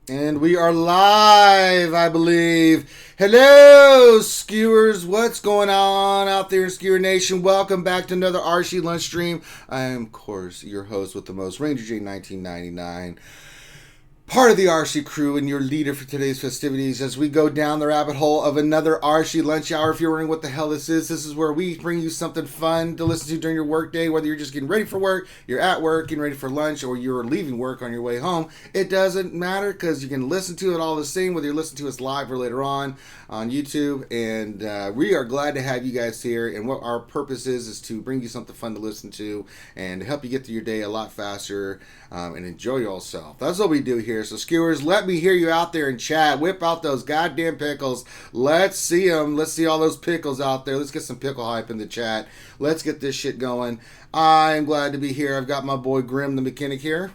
And we are live, I believe. Hello, skewers. What's going on out there in Skewer Nation? Welcome back to another RSG lunch stream. I am, of course, your host with the most, Ranger J 1999. Part of the RSG crew and your leader for today's festivities as we go down the rabbit hole of another RSG lunch hour. If you're wondering what the hell this is where we bring you something fun to listen to during your workday, whether you're just getting ready for work, you're at work, getting ready for lunch, or you're leaving work on your way home. It doesn't matter because you can listen to it all the same, whether you're listening to us live or later on YouTube. And we are glad to have you guys here. And what our purpose is to bring you something fun to listen to and to help you get through your day a lot faster and enjoy yourself. That's what we do here. So skewers, let me hear you out there in chat. Whip out those goddamn pickles. Let's see them. Let's see all those pickles out there. Let's get some pickle hype in the chat. Let's get this shit going. I'm glad to be here. I've got my boy Grim the mechanic here.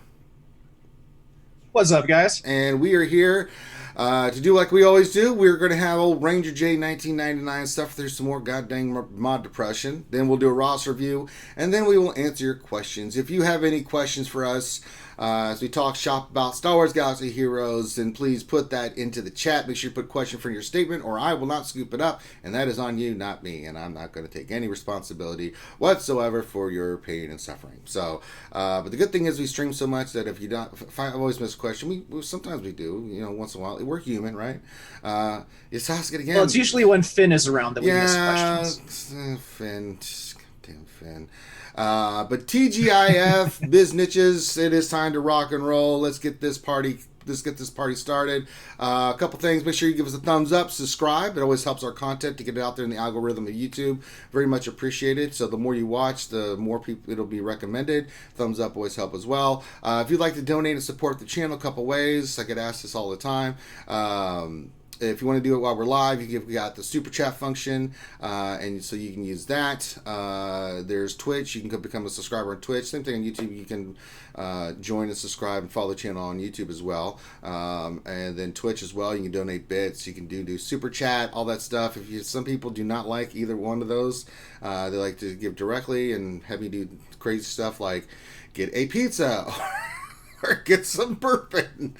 What's up, guys? And we are here to do like we always do. We're going to have old Ranger J 1999 stuff through some more goddamn mod depression. Then we'll do a Ross review. And then we will answer your questions. If you have any questions for us as we talk shop about Star Wars Galaxy Heroes, then please put that into the chat. Make sure you put question for your statement or I will not scoop it up. And that is on you, not me. And I'm not going to take any responsibility whatsoever for your pain and suffering. So, but the good thing is we stream so much that if you don't, if I always miss a question, sometimes we do, once in a while. We're human, right? Just ask it again. Well, it's usually when Finn is around that we miss questions. Finn. Damn Finn. But TGIF, biznitches, it is time to rock and roll. Let's get this party started. A couple things. Make sure you give us a thumbs up, subscribe. It always helps our content to get it out there in the algorithm of YouTube. Very much appreciated. So the more you watch, the more people it'll be recommended. Thumbs up always help as well. If you'd like to donate and support the channel, a couple ways. I get asked this all the time. If you want to do it while we're live, we got the super chat function, and so you can use that. There's Twitch. You can become a subscriber on Twitch. Same thing on YouTube. You can join and subscribe and follow the channel on YouTube as well. And then Twitch as well. You can donate bits. You can do super chat, all that stuff. Some people do not like either one of those. They like to give directly and have me do crazy stuff like get a pizza or get some bourbon.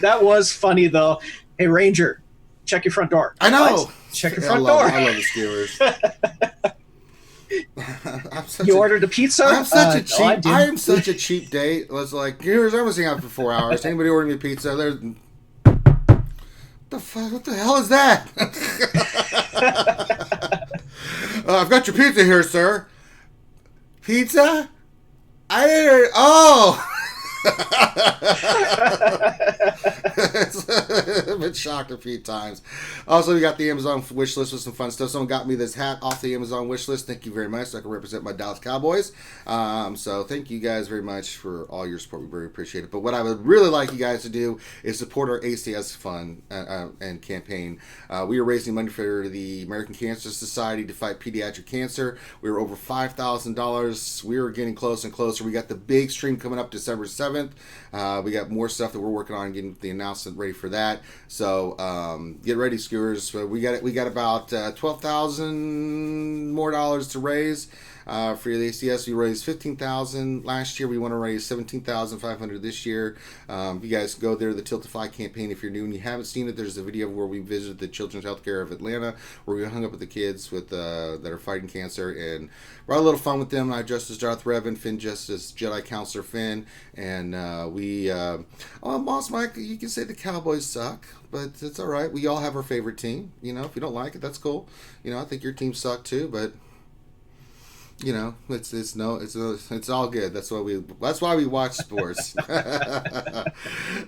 That was funny, though. Hey, Ranger, check your front door. I know. Check your front door. I love the skewers. You ordered a pizza? I'm such a cheap. I am such a cheap date. I was like, here's everything out for 4 hours. Anybody order me pizza? There's the fuck. What the hell is that? I've got your pizza here, sir. Pizza? I didn't. Oh. I've been shocked a few times. Also, we got the Amazon wish list with some fun stuff. Someone got me this hat off the Amazon wish list. Thank you very much. So I can represent my Dallas Cowboys. So thank you guys very much for all your support. We very appreciate it. But what I would really like you guys to do is support our ACS fund and campaign. We are raising money for the American Cancer Society to fight pediatric cancer. We were over $5,000. We are getting closer and closer. We got the big stream coming up December 7th. We got more stuff that we're working on, getting the announcement ready for that. So get ready, skewers. We got about $12,000 more dollars to raise for the ACS. We raised $15,000 last year. We want to raise $17,500 this year. You guys go there, the Tiltify campaign. If you're new and you haven't seen it, there's a video where we visited the Children's Healthcare of Atlanta, where we hung up with the kids that are fighting cancer and brought a little fun with them. I dressed as Darth Revan, Finn dressed as Jedi Counselor Finn, and Boss Mike, you can say the Cowboys suck, but it's all right. We all have our favorite team. If you don't like it, that's cool. I think your team sucked too, but it's all good. That's why we watch sports.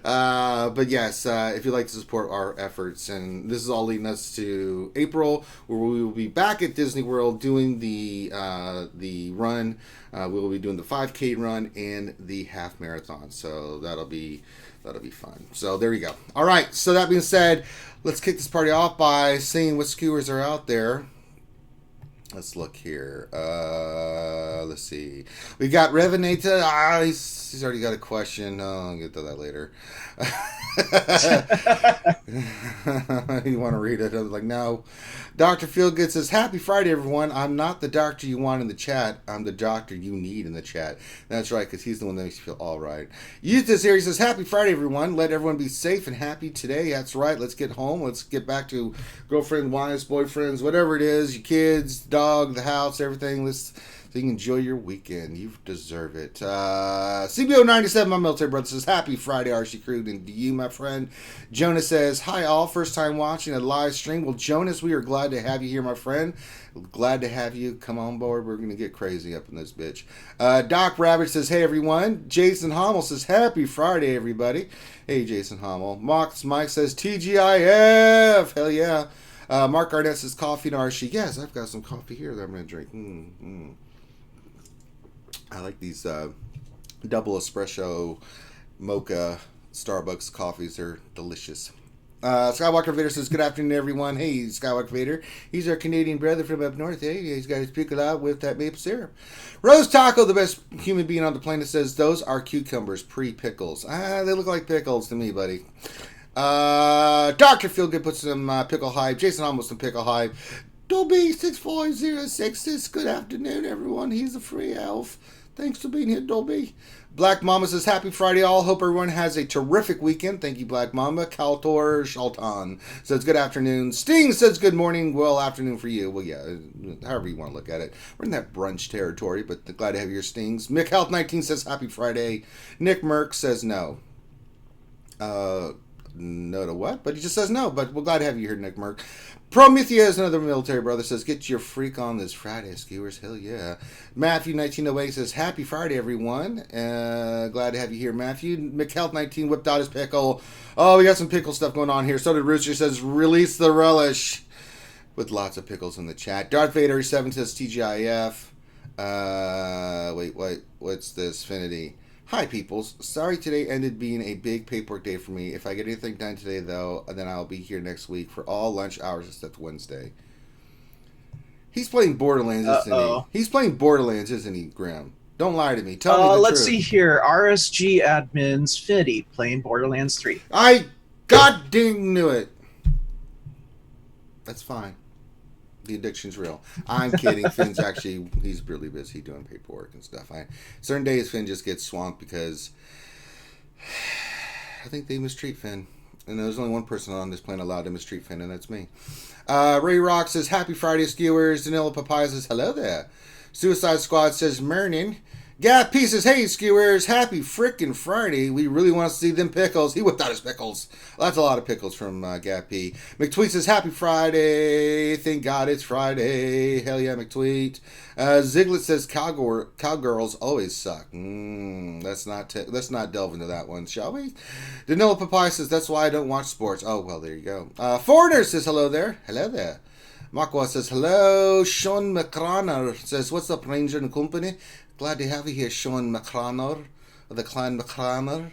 But yes, if you'd like to support our efforts, and this is all leading us to April, where we will be back at Disney World doing the run. We will be doing the 5K run and the half marathon. So that'll be fun. So there you go. All right. So that being said, let's kick this party off by seeing what skewers are out there. Let's look here. Let's see. We got Revenata. He's already got a question. Oh, I'll get to that later. You want to read it? I was like, no. Dr. Feelgood says, Happy Friday, everyone. I'm not the doctor you want in the chat. I'm the doctor you need in the chat. That's right, because he's the one that makes you feel all right. Youth this here. He says, Happy Friday, everyone. Let everyone be safe and happy today. That's right. Let's get home. Let's get back to girlfriend, wives, boyfriends, whatever it is, your kids, dog, the house, everything. So you can enjoy your weekend. You deserve it. CBO97, my military brother, says, Happy Friday, RC Crew. And to you, my friend. Jonas says, Hi, all. First time watching a live stream. Well, Jonas, we are glad to have you here, my friend. Glad to have you. Come on board. We're going to get crazy up in this bitch. Doc Rabbit says, Hey, everyone. Jason Hommel says, Happy Friday, everybody. Hey, Jason Hommel. Mike says, TGIF. Hell yeah. Mark Arnett says, Coffee and RC. Yes, I've got some coffee here that I'm going to drink. I like these double espresso mocha Starbucks coffees. They're delicious. Skywalker Vader says, Good afternoon, everyone. Hey, Skywalker Vader. He's our Canadian brother from up north. Hey, he's got his pickle out with that maple syrup. Rose Taco, the best human being on the planet, says, Those are cucumbers, pre-pickles. They look like pickles to me, buddy. Dr. Feelgood puts some pickle hype. Jason almost some pickle hype. Dolby6406 says, Good afternoon, everyone. He's a free elf. Thanks for being here, Dolby. Black Mama says, Happy Friday, all. Hope everyone has a terrific weekend. Thank you, Black Mama. Kaltor Shaltan says, Good afternoon. Sting says, Good morning. Well, afternoon for you. Well, yeah, however you want to look at it. We're in that brunch territory, but glad to have your Stings. Mick Health 19 says, Happy Friday. Nick Merck says, No. No to what? But he just says no. But we're glad to have you here, Nick Merck. Promethea is another military brother. Says, Get your freak on this Friday, skewers. Hell yeah. Matthew 1908 says, Happy Friday, everyone. Glad to have you here, Matthew. McHealth 19 whipped out his pickle. Oh, we got some pickle stuff going on here. So did Rooster. Says, Release the relish. With lots of pickles in the chat. Darth Vader 7 says, TGIF. Wait. What's this? Finity. Hi, peoples. Sorry today ended being a big paperwork day for me. If I get anything done today, though, then I'll be here next week for all lunch hours except Wednesday. He's playing Borderlands, isn't he? He's playing Borderlands, isn't he, Graham? Don't lie to me. Tell me the truth. Let's see here. RSG admins Finity playing Borderlands 3. I goddamn knew it. That's fine. The addiction's real. I'm kidding. Finn's actually, he's really busy doing paperwork and stuff. Certain days Finn just gets swamped because I think they mistreat Finn. And there's only one person on this planet allowed to mistreat Finn, and that's me. Ray Rock says, Happy Friday, skewers. Danilo Papaya says, Hello there. Suicide Squad says, Mernin. Gap P says, Hey, skewers. Happy frickin' Friday. We really want to see them pickles. He whipped out his pickles. Well, that's a lot of pickles from Gap P. McTweet says, Happy Friday. Thank God it's Friday. Hell yeah, McTweet. Ziglet says, Cowgirls always suck. Let's not delve into that one, shall we? Danilo Papaya says, That's why I don't watch sports. Oh, well, there you go. Foreigner says, Hello there. Hello there. Makwa says, Hello. Sean McCranner says, What's up, Ranger and Company? Glad to have you here, Sean McCranner, of the clan McCranner.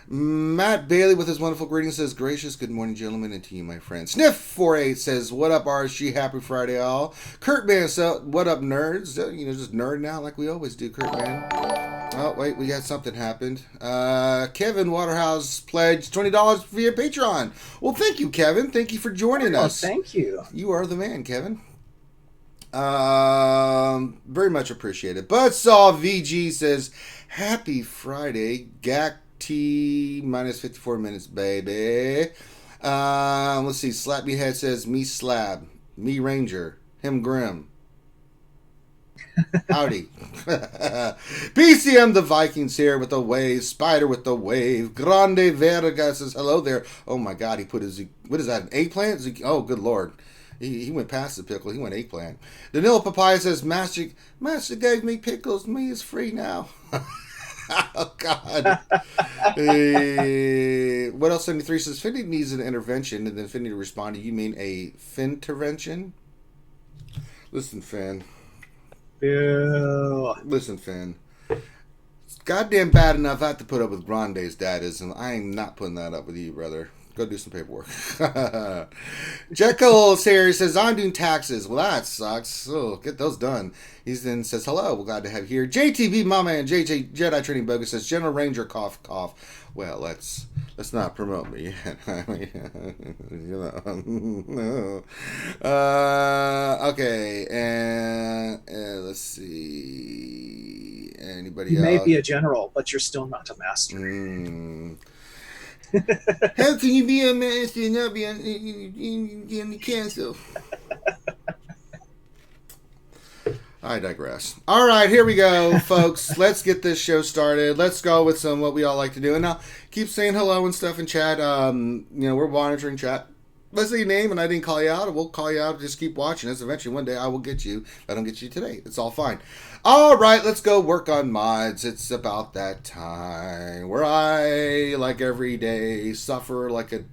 Matt Bailey with his wonderful greetings says, Gracious good morning, gentlemen, and to you, my friend. Sniff48 says, What up, RSG? Happy Friday, all. Kurt Man says, What up, nerds? Just nerding out like we always do, Kurt Man. Oh, wait, we got something happened. Kevin Waterhouse pledged $20 via Patreon. Well, thank you, Kevin. Thank you for joining us. Thank you. You are the man, Kevin. Very much appreciated. Buzzsaw VG says, Happy Friday, GAC T minus 54 minutes, baby. Let's see. Slap Me Head says, Me Slab, Me Ranger, Him Grim. Howdy. PCM the Vikings here with the wave. Spider with the wave. Grande Verga says, Hello there. Oh my God, he put his, what is that, an eggplant? Oh, good Lord. He went past the pickle. He went eggplant. Danilo Papaya says, Master gave me pickles. Me is free now. Oh, God. What else? 73 says, Finny needs an intervention. And then Finny responded, You mean a Fintervention? Listen, Finn. Ew. Listen, Finn. It's goddamn bad enough I have to put up with Grande's dadism. I am not putting that up with you, brother. Go do some paperwork. Jekyll's here. He says, I'm doing taxes. Well, that sucks. Oh, get those done. He then says, hello. We're glad to have you here. JTB Mama and JJ Jedi Training Bogus says, General Ranger cough cough. Well, let's not promote me yet. Okay, and let's see. Anybody You else? may be a general, but you're still not a master. How can you be a master and not be on the council? I digress. All right, here we go, folks. Let's get this show started. Let's go with some what we all like to do. And now, keep saying hello and stuff in chat. We're monitoring chat. Let's say your name, and I didn't call you out. We'll call you out. Just keep watching us. Eventually, one day, I will get you. I don't get you today. It's all fine. All right, let's go work on mods. It's about that time where I, like every day, suffer like a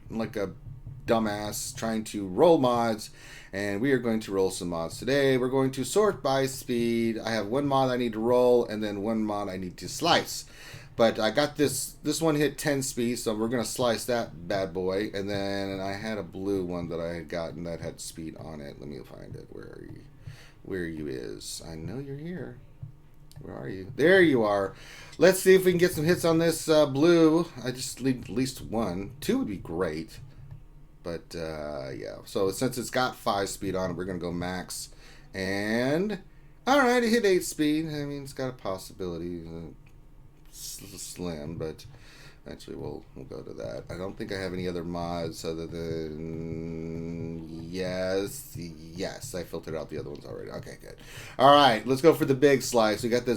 dumbass trying to roll mods. And we are going to roll some mods today. We're going to sort by speed. I have one mod I need to roll, and then one mod I need to slice. But I got this one hit 10 speed, so we're going to slice that bad boy. And then I had a blue one that I had gotten that had speed on it. Let me find it. Where are you? Where you is? I know you're here. Where are you? There you are. Let's see if we can get some hits on this blue. I just need at least one. 2 would be great. But, yeah. So, since it's got 5 speed on it, we're going to go max. And, alright, it hit 8 speed. I mean, it's got a possibility. Slim, but eventually we'll go to that. I don't think I have any other mods other than... Yes, I filtered out the other ones already. Okay, good. Alright, let's go for the big slice. We got the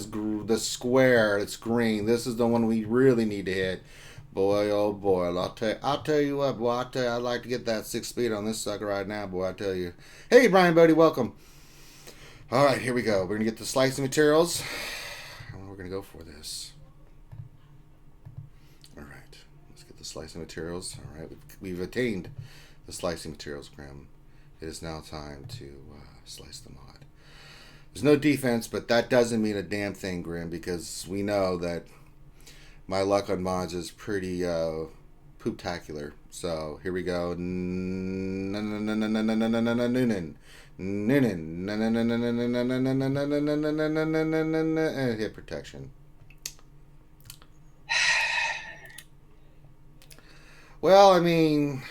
square. It's green. This is the one we really need to hit. Boy, oh boy, I'll tell you what, boy, I'd like to get that 6 speed on this sucker right now, boy, I tell you. Hey, Brian Bodie, welcome. All right, here we go. We're going to get the slicing materials, and we're going to go for this. All right, let's get the slicing materials. All right, we've attained the slicing materials, Grim. It is now time to slice the mod. There's no defense, but that doesn't mean a damn thing, Grim, because we know that my luck on mods is pretty poop-tacular. So here we go. Hit protection. Well, I mean,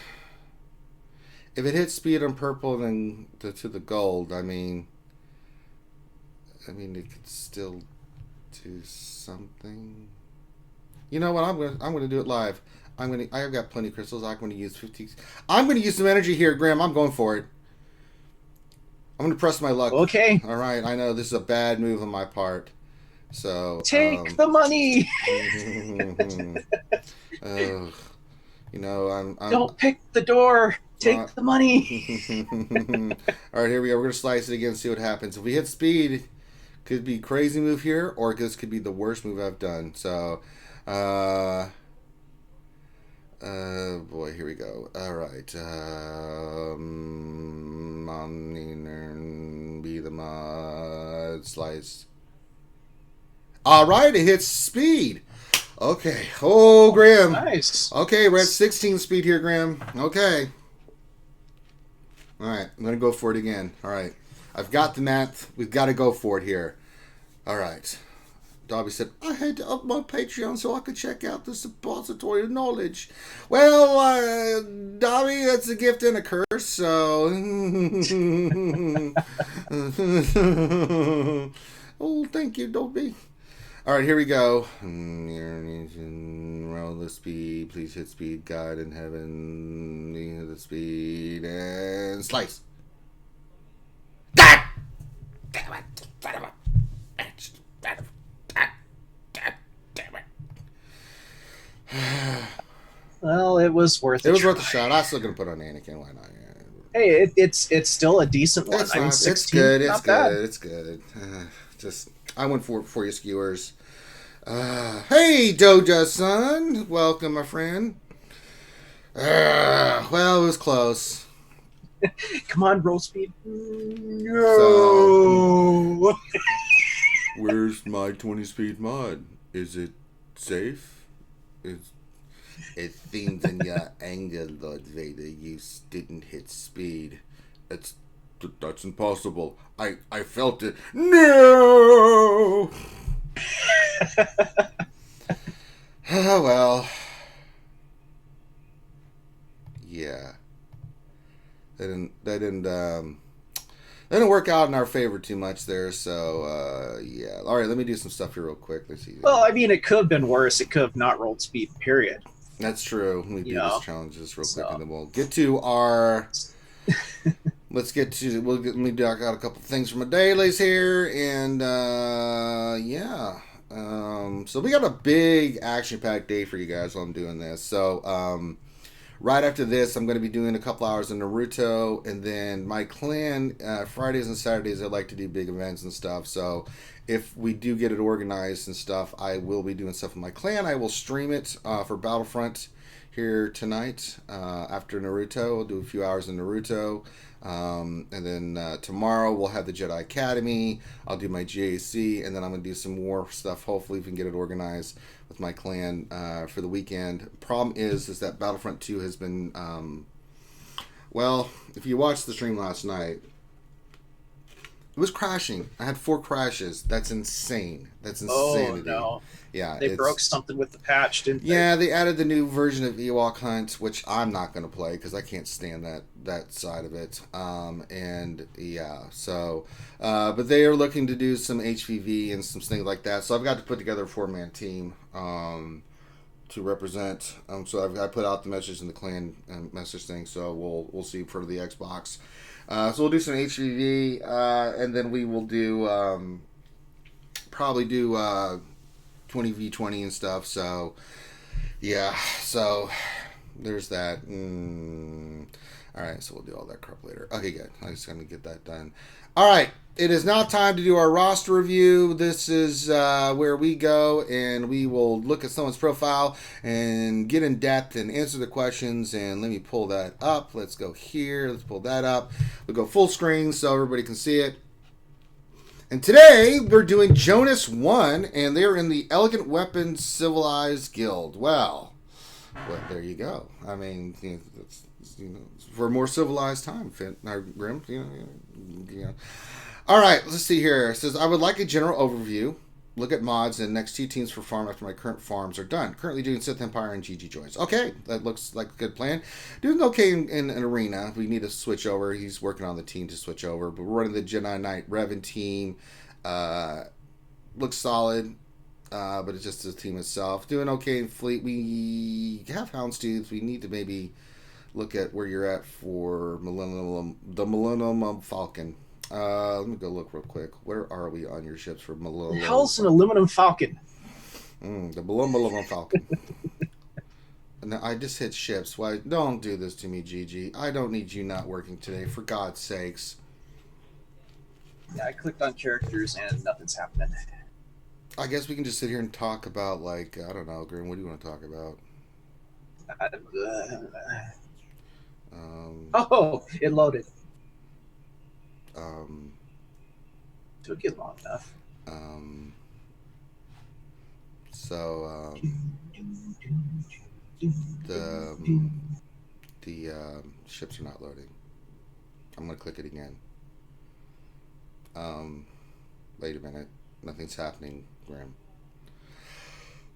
if it hits speed on purple and to the gold, I mean, it could still do something. You know what? I'm gonna do it live. I've got plenty of crystals. I'm gonna use 50. I'm gonna use some energy here, Graham. I'm going for it. I'm gonna press my luck. Okay. All right. I know this is a bad move on my part. So take the money. I'm don't pick the door. Take the money. All right, here we go. We're gonna slice it again. See what happens. If we hit speed, could be crazy move here, or this could be the worst move I've done. So. Boy, here we go. All right. Be the mod slice. All right, it hits speed. Okay. Oh, Graham. Nice. Okay, we're at 16 speed here, Graham. Okay. All right, I'm gonna go for it again. All right, I've got the math. We've got to go for it here. All right. Dobby said, I had to up my Patreon so I could check out the suppository of knowledge. Well, Dobby, that's a gift and a curse, so... Oh, thank you, Dobby. All right, here we go. Roll the speed. Please hit speed. God in heaven. The speed. And slice. God! Damn it. Well, it was worth it. It was worth a shot. I was still gonna put on Anakin. Why not? Hey, it's still a decent one. It's not. 16, it's good. It's not good. bad. It's good. Just I went for you, skewers. Hey, Doja son, welcome, my friend. Well, it was close. Come on, roll speed. No. So, where's my 20 speed mod? Is it safe? It seems in your anger, Lord Vader, you didn't hit speed. It's that's impossible. I felt it. No. Oh well. Yeah. That didn't work out in our favor too much there. So yeah. All right. Let me do some stuff here real quick. Let's see. Well, I mean, it could have been worse. It could have not rolled speed, period. That's true. Let me You do this know, challenge just real quick, and so then we'll get to our. Let's get to. Let me do. I got a couple things from my dailies here, and yeah. So we got a big action-packed day for you guys while I'm doing this. So right after this, I'm going to be doing a couple hours of Naruto, and then my clan Fridays and Saturdays I like to do big events and stuff. So if we do get it organized and stuff, I will be doing stuff with my clan. I will stream it for Battlefront here tonight after Naruto. We'll do a few hours of Naruto. And then tomorrow we'll have the Jedi Academy. I'll do my GAC, and then I'm going to do some more stuff. Hopefully we can get it organized with my clan for the weekend. Problem is that Battlefront 2 has been, well, if you watched the stream last night, it was crashing. I had 4 crashes. That's insane. That's insanity. oh no, Yeah, they broke something with the patch, didn't they? Yeah, they added the new version of Ewok Hunt, which I'm not going to play because I can't stand that side of it. And yeah, so, but they are looking to do some HVV and some things like that. So I've got to put together a 4-man team to represent. So I put out the message in the clan message thing. So we'll see for the Xbox. So we'll do some HVV, and then we will do probably do 20v20 and stuff. So yeah, so there's that. All right, so we'll do all that crap later. Okay, good. I'm just gonna get that done. All right, it is now time to do our roster review. This is where we go and we will look at someone's profile and get in depth and answer the questions. And let me pull that up. Let's go here. Let's pull that up. We'll go full screen so everybody can see it. And today we're doing Jonas 1, and they're in the Elegant Weapons Civilized Guild. Well, there you go. I mean, for a more civilized time, Grim. All right, let's see here. It says, I would like a general overview. Look at mods and next 2 teams for farm after my current farms are done. Currently doing Sith Empire and GG joins. Okay, that looks like a good plan. Doing okay in an arena. We need to switch over. He's working on the team to switch over. But we're running the Jedi Knight Revan team. Looks solid. But it's just the team itself. Doing okay in fleet. We have Houndstooth. We need to maybe look at where you're at for the Millennium Falcon. Let me go look real quick. Where are we on your ships for Millennium? The hell's an aluminum falcon? The Millennium Falcon. Now, I just hit ships. Why? Don't do this to me, Gigi. I don't need you not working today, for God's sakes. Yeah, I clicked on characters and nothing's happening. I guess we can just sit here and talk about, like, I don't know, Grim, what do you want to talk about? Oh, it loaded. Took it long enough. So the ships are not loading. I'm gonna click it again. Wait a minute, nothing's happening, Graham.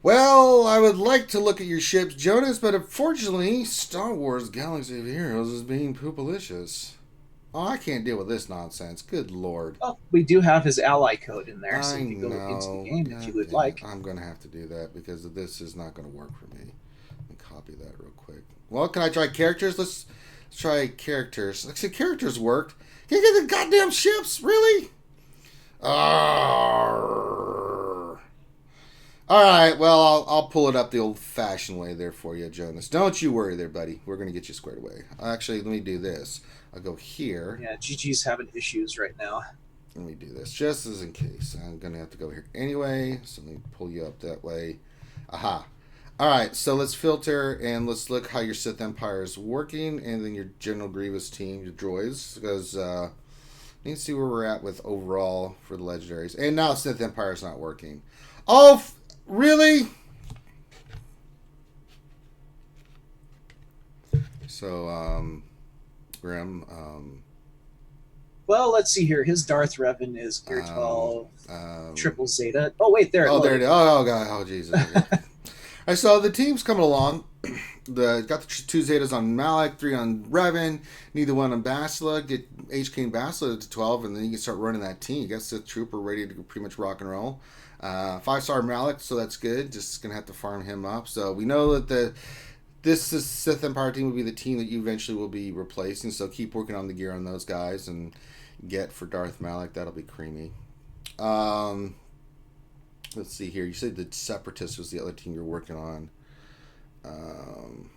Well, I would like to look at your ships, Jonas, but unfortunately, Star Wars Galaxy of Heroes is being poopalicious. Oh, I can't deal with this nonsense. Good Lord. Well, we do have his ally code in there, so I you can go into the game if you would damn like. it. I'm going to have to do that because this is not going to work for me. Let me copy that real quick. Well, can I try characters? Let's try characters. Like I said, characters worked. Can you get the goddamn ships? Really? Arrgh. All right, well, I'll pull it up the old-fashioned way there for you, Jonas. Don't you worry there, buddy. We're going to get you squared away. Actually, let me do this. I'll go here. Yeah, GG's having issues right now. Let me do this just as in case. I'm going to have to go here anyway, so let me pull you up that way. Aha. All right, so let's filter and let's look how your Sith Empire is working and then your General Grievous team, your droids, because need to see where we're at with overall for the legendaries. And now Sith Empire is not working. Oh, really? So, Grim, Well, let's see here. His Darth Revan is Gear um, 12, um, Triple Zeta. Oh, wait, there it oh, there it loaded. is. Oh, God. Oh, Jesus. Okay. All right, so the team's coming along. Got the two Zetas on Malik, three on Revan, neither one on Basila. Get HK and Basila to 12, and then you can start running that team. You got Sith Trooper ready to pretty much rock and roll. 5-star Malik, so that's good. Just gonna have to farm him up. So we know that this is Sith Empire team will be the team that you eventually will be replacing. So keep working on the gear on those guys and get for Darth Malik. That'll be creamy. Let's see here. You said the Separatist was the other team you're working on. Um,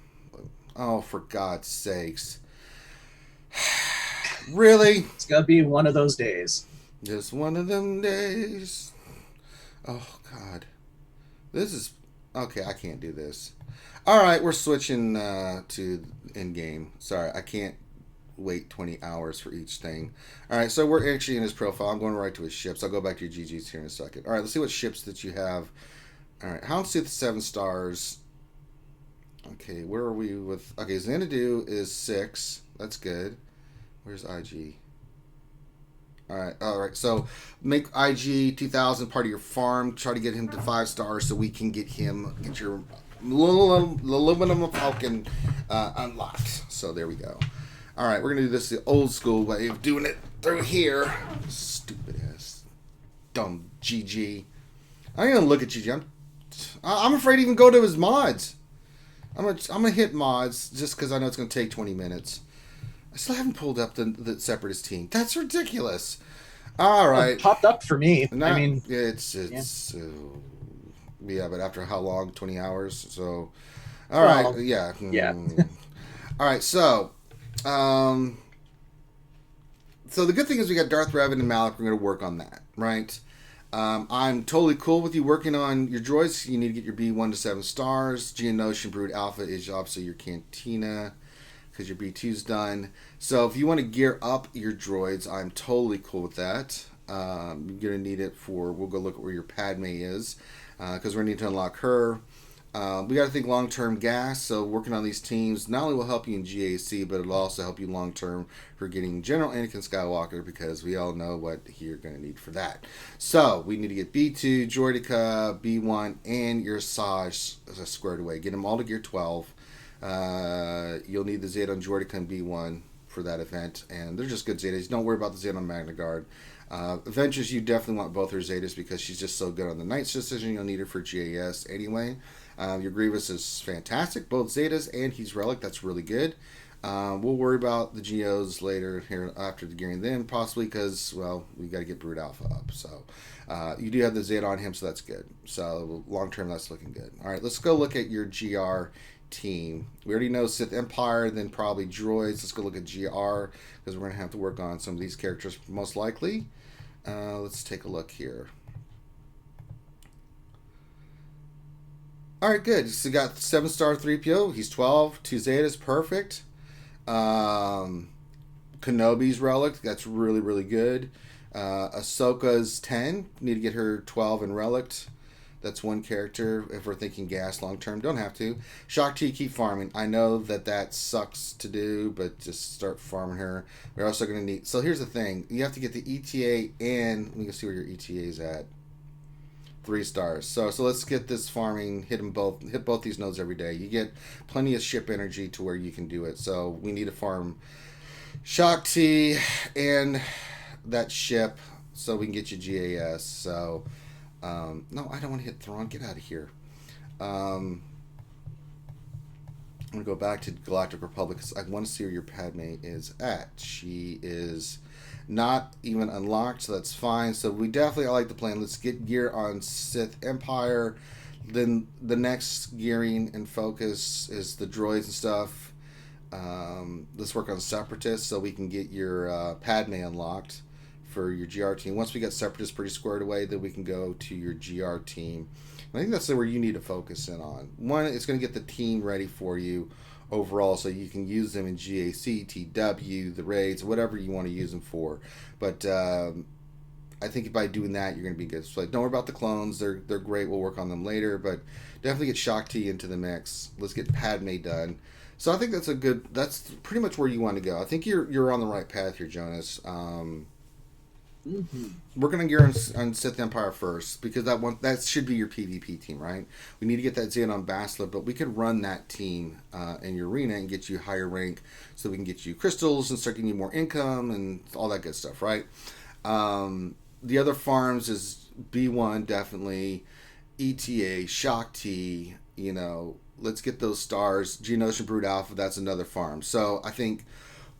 oh, for God's sakes. Really? It's going to be one of those days. Just one of them days. Oh, God. This is... Okay, I can't do this. Alright, we're switching to in-game. Sorry, I can't wait 20 hours for each thing. Alright, so we're actually in his profile. I'm going right to his ships. I'll go back to your GGs here in a second. Alright, let's see what ships that you have. Alright, Houndstooth 7 stars. Okay, where are we with... Okay, Xanadu is 6. That's good. Where's IG? Alright, so make IG 2000 part of your farm. Try to get him to 5 stars so we can get your aluminum Falcon unlocked. So there we go. Alright, we're going to do this the old school way of doing it through here. Stupid ass. Dumb GG. I ain't going to look at GG. I'm afraid to even go to his mods. I'm gonna hit mods just because I know it's gonna take 20 minutes. I still haven't pulled up the Separatist team. That's ridiculous. All right, It popped up for me. I mean, it's yeah, but after how long? 20 hours. So, all right, yeah. All right, so, so the good thing is we got Darth Revan and Malik. We're gonna work on that, right? I'm totally cool with you working on your droids. You need to get your B1 to 7 stars. Geonosian Brood Alpha is obviously your Cantina because your B2's done. So if you want to gear up your droids, I'm totally cool with that. You're going to need it for... We'll go look at where your Padme is because we're going to need to unlock her. We got to think long-term gas, so working on these teams not only will help you in GAC, but it'll also help you long-term for getting General Anakin Skywalker, because we all know what you're going to need for that. So, we need to get B2, Droideka, B1, and your Saj squared away. Get them all to Gear 12. You'll need the Zeta on Droideka and B1 for that event, and they're just good Zetas. Don't worry about the Zeta on Magna Guard. Adventures, you definitely want both her Zetas because she's just so good on the Knight's Decision. You'll need her for GAS anyway. Your Grievous is fantastic, both Zetas and he's Relic. That's really good. We'll worry about the Geos later here after the gearing them, possibly because, well, we got to get Brood Alpha up. So you do have the Zeta on him, so that's good. So long term, that's looking good. All right, let's go look at your GR team. We already know Sith Empire, then probably droids. Let's go look at GR because we're going to have to work on some of these characters most likely. Let's take a look here. All right, good. So you got 7-star 3PO. He's 12. 2 Zetas, perfect. Kenobi's Relic. That's really, really good. Ahsoka's 10. Need to get her 12 and Relic. That's one character. If we're thinking gas long term, don't have to. Shock T, keep farming. I know that sucks to do, but just start farming her. We're also going to need... So here's the thing. You have to get the ETA and... We can see where your ETA is at. 3 stars. So let's get this farming. Hit both these nodes every day. You get plenty of ship energy to where you can do it. So we need to farm Shock T and that ship so we can get you GAS. So... no, I don't want to hit Thrawn. Get out of here. I'm going to go back to Galactic Republic because I want to see where your Padme is at. She is not even unlocked, so that's fine. So we definitely, I like the plan. Let's get gear on Sith Empire. Then the next gearing and focus is the droids and stuff. Let's work on Separatists so we can get your Padme unlocked for your GR team. Once we get Separatists pretty squared away, then we can go to your GR team. And I think that's where you need to focus in on. One, it's going to get the team ready for you overall so you can use them in GAC, TW, the raids, whatever you want to use them for. But I think by doing that, you're going to be good. So don't worry about the clones. They're great. We'll work on them later. But definitely get Shock T into the mix. Let's get Padme done. So I think that's pretty much where you want to go. I think you're on the right path here, Jonas. Hmm. We're gonna gear on Sith Empire first because that should be your PvP team, right? We need to get that Xenon Ambassador, but we could run that team in your arena and get you higher rank, so we can get you crystals and start getting you more income and all that good stuff, right? The other farms is B1 definitely, ETA, Shock T. Let's get those stars. Geonosian Brood Alpha, that's another farm. So I think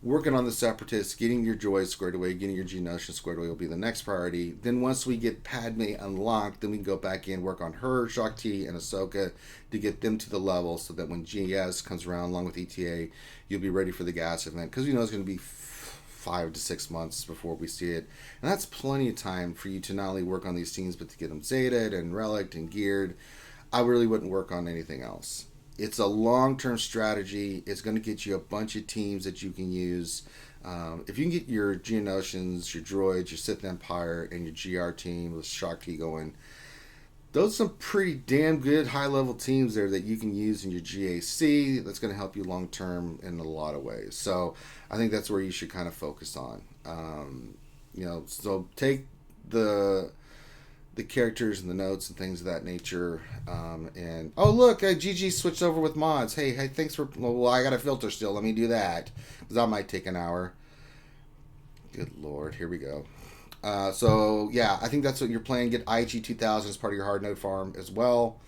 working on the Separatists, getting your droids squared away, getting your Geonosian squared away will be the next priority. Then once we get Padme unlocked, then we can go back in, work on her, Shock T, and Ahsoka to get them to the level so that when GS comes around along with ETA, you'll be ready for the gas event. Because it's going to be 5 to 6 months before we see it. And that's plenty of time for you to not only work on these teams, but to get them Zetaed and Reliced and geared. I really wouldn't work on anything else. It's a long-term strategy. It's going to get you a bunch of teams that you can use. If you can get your Geonosians, your droids, your Sith Empire, and your GR team with Shock T going, those are some pretty damn good high-level teams there that you can use in your GAC. That's going to help you long-term in a lot of ways. So I think that's where you should kind of focus on. So take the characters and the notes and things of that nature. And oh look, GG switched over with mods. Hey, thanks for. Well, I got a filter still. Let me do that because that might take an hour. Good lord, here we go. So yeah, I think that's what you're playing. Get IG 2000 as part of your hard node farm as well.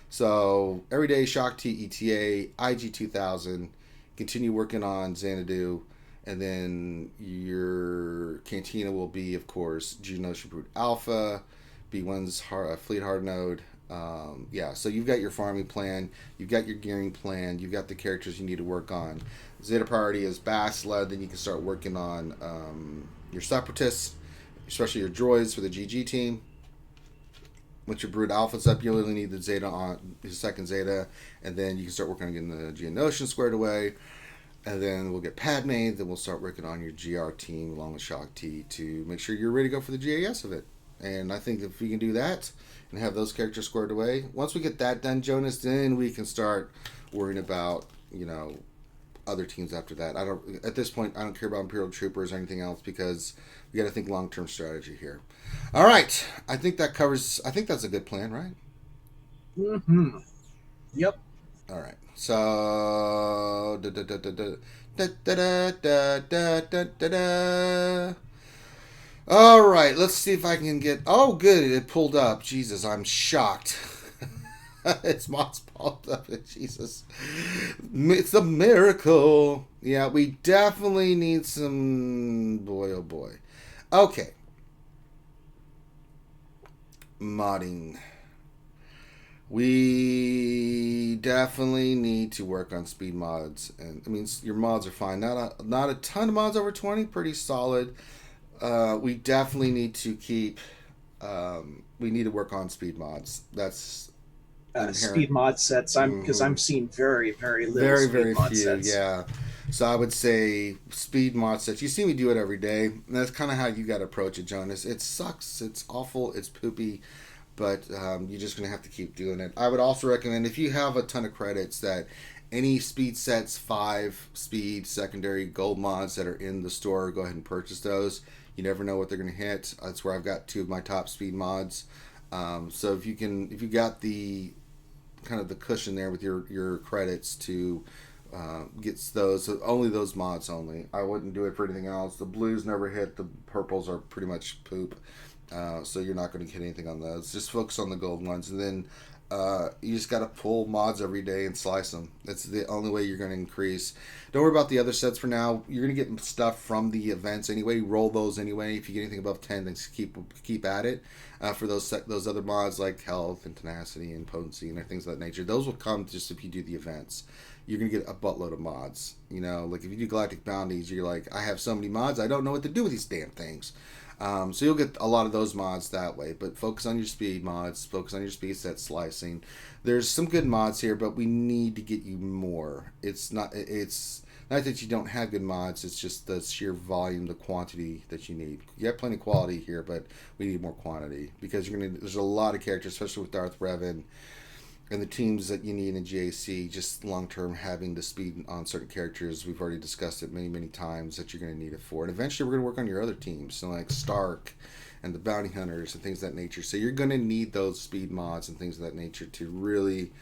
So everyday Shock T ETA IG 2000. Continue working on Xanadu. And then your Cantina will be, of course, Geonosian Brood Alpha, B1's fleet hard node. So you've got your farming plan, you've got your gearing plan, you've got the characters you need to work on. Zeta priority is Bass-led, then you can start working on your Separatists, especially your droids for the GG team. Once your Brood Alpha's up, you only need the Zeta on the second Zeta, and then you can start working on getting the Geonosian squared away. And then we'll get Padme, then we'll start working on your GR team along with Shock T to make sure you're ready to go for the GAS of it. And I think if we can do that and have those characters squared away, once we get that done, Jonas, then we can start worrying about, other teams after that. At this point, I don't care about Imperial Troopers or anything else because we got to think long-term strategy here. All right. I think that's a good plan, right? Mm-hmm. Yep. All right. So, all right, let's see if I can get. Oh, good, it pulled up. Jesus, I'm shocked. It's mods popped up. Jesus, it's a miracle. Yeah, we definitely need some. Boy, oh boy. Okay, modding. We definitely need to work on speed mods, and I mean your mods are fine. Not a ton of mods over 20, pretty solid. We definitely need to keep. We need to work on speed mods. That's speed mod sets. I'm seeing very little very speed very mod few. sets. Yeah, so I would say speed mod sets. You see me do it every day, and that's kind of how you got to approach it, Jonas. It sucks. It's awful. It's poopy. But you're just going to have to keep doing it. I would also recommend, if you have a ton of credits, that any speed sets, 5 speed secondary gold mods that are in the store, go ahead and purchase those. You never know what they're going to hit. That's where I've got 2 of my top speed mods. So if you got the kind of the cushion there with your credits to get those, so only those mods only. I wouldn't do it for anything else. The blues never hit. The purples are pretty much poop. So you're not going to get anything on those. Just focus on the gold ones, and then you just got to pull mods every day and slice them. That's the only way you're going to increase. Don't worry about the other sets for now. You're going to get stuff from the events anyway. Roll those anyway. If you get anything above 10, then keep at it. For those other mods like health and tenacity and potency and things of that nature, those will come just if you do the events. You're going to get a buttload of mods. Like if you do Galactic Bounties, you're like, I have so many mods, I don't know what to do with these damn things. So you'll get a lot of those mods that way, but focus on your speed mods, focus on your speed set slicing. There's some good mods here, but we need to get you more. It's not that you don't have good mods, it's just the sheer volume, the quantity that you need. You have plenty of quality here, but we need more quantity because there's a lot of characters, especially with Darth Revan. and the teams that you need in GAC, just long term having the speed on certain characters. We've already discussed it many times that you're going to need it for. And eventually we're going to work on your other teams, so like Stark and the bounty hunters and things of that nature. So you're going to need those speed mods and things of that nature to really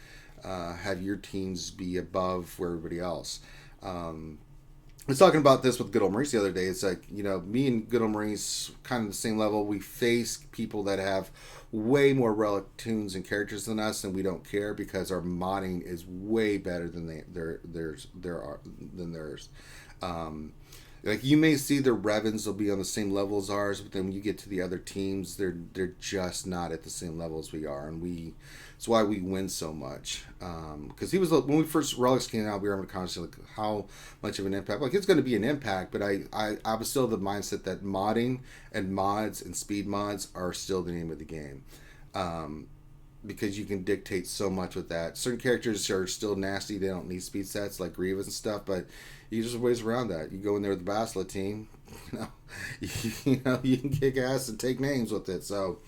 have your teams be above where everybody else. I was talking about this with Good Old Maurice the other day. It's like, you know, me and Good Old Maurice kind of the same level. We face people that have way more relic tunes and characters than us, and we don't care because our modding is way better than theirs. Like you may see their Revens will be on the same level as ours, but then when you get to the other teams, they're just not at the same level as we are, and it's why we win so much. Because when we first relics came out, we were having a conversation like how much of an impact. Like it's going to be an impact, but I was still the mindset that modding and mods and speed mods are still the name of the game. Because you can dictate so much with that. Certain characters are still nasty; they don't need speed sets like Grievous and stuff, but you just ways around that. You go in there with the Basilisk team, you can kick ass and take names with it. So,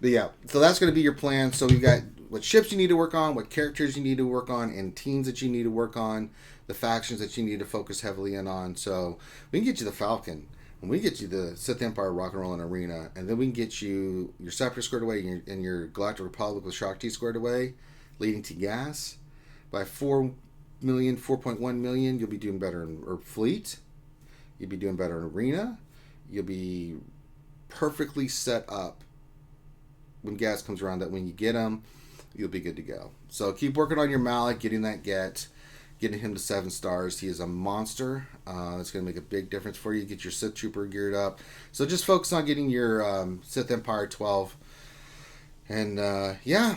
but yeah, so that's going to be your plan. So you got what ships you need to work on, what characters you need to work on, and teams that you need to work on, the factions that you need to focus heavily in on. So we can get you the Falcon, and we get you the Sith Empire Rock and Roll and Arena, and then we can get you your Scepter squared away and your Galactic Republic with Shakti squared away, leading to gas by 4.1 million, you'll be doing better in fleet. You'll be doing better in arena. You'll be perfectly set up when gas comes around. That when you get them, you'll be good to go. So keep working on your Malik, getting that getting him to 7 stars. He is a monster. That's going to make a big difference for you. Get your Sith Trooper geared up. So just focus on getting your Sith Empire 12, and yeah.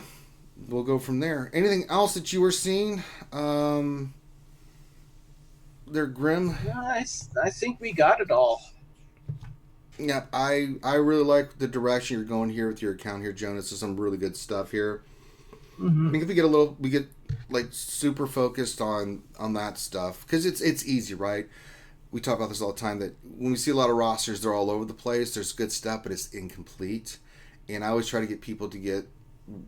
We'll go from there. Anything else that you were seeing? They're grim. I think we got it all. Yeah, I really like the direction you're going here with your account here, Jonas. There's some really good stuff here. Mm-hmm. I think if we get like super focused on that stuff, because it's easy, right? We talk about this all the time, that when we see a lot of rosters, they're all over the place. There's good stuff, but it's incomplete. And I always try to get people to get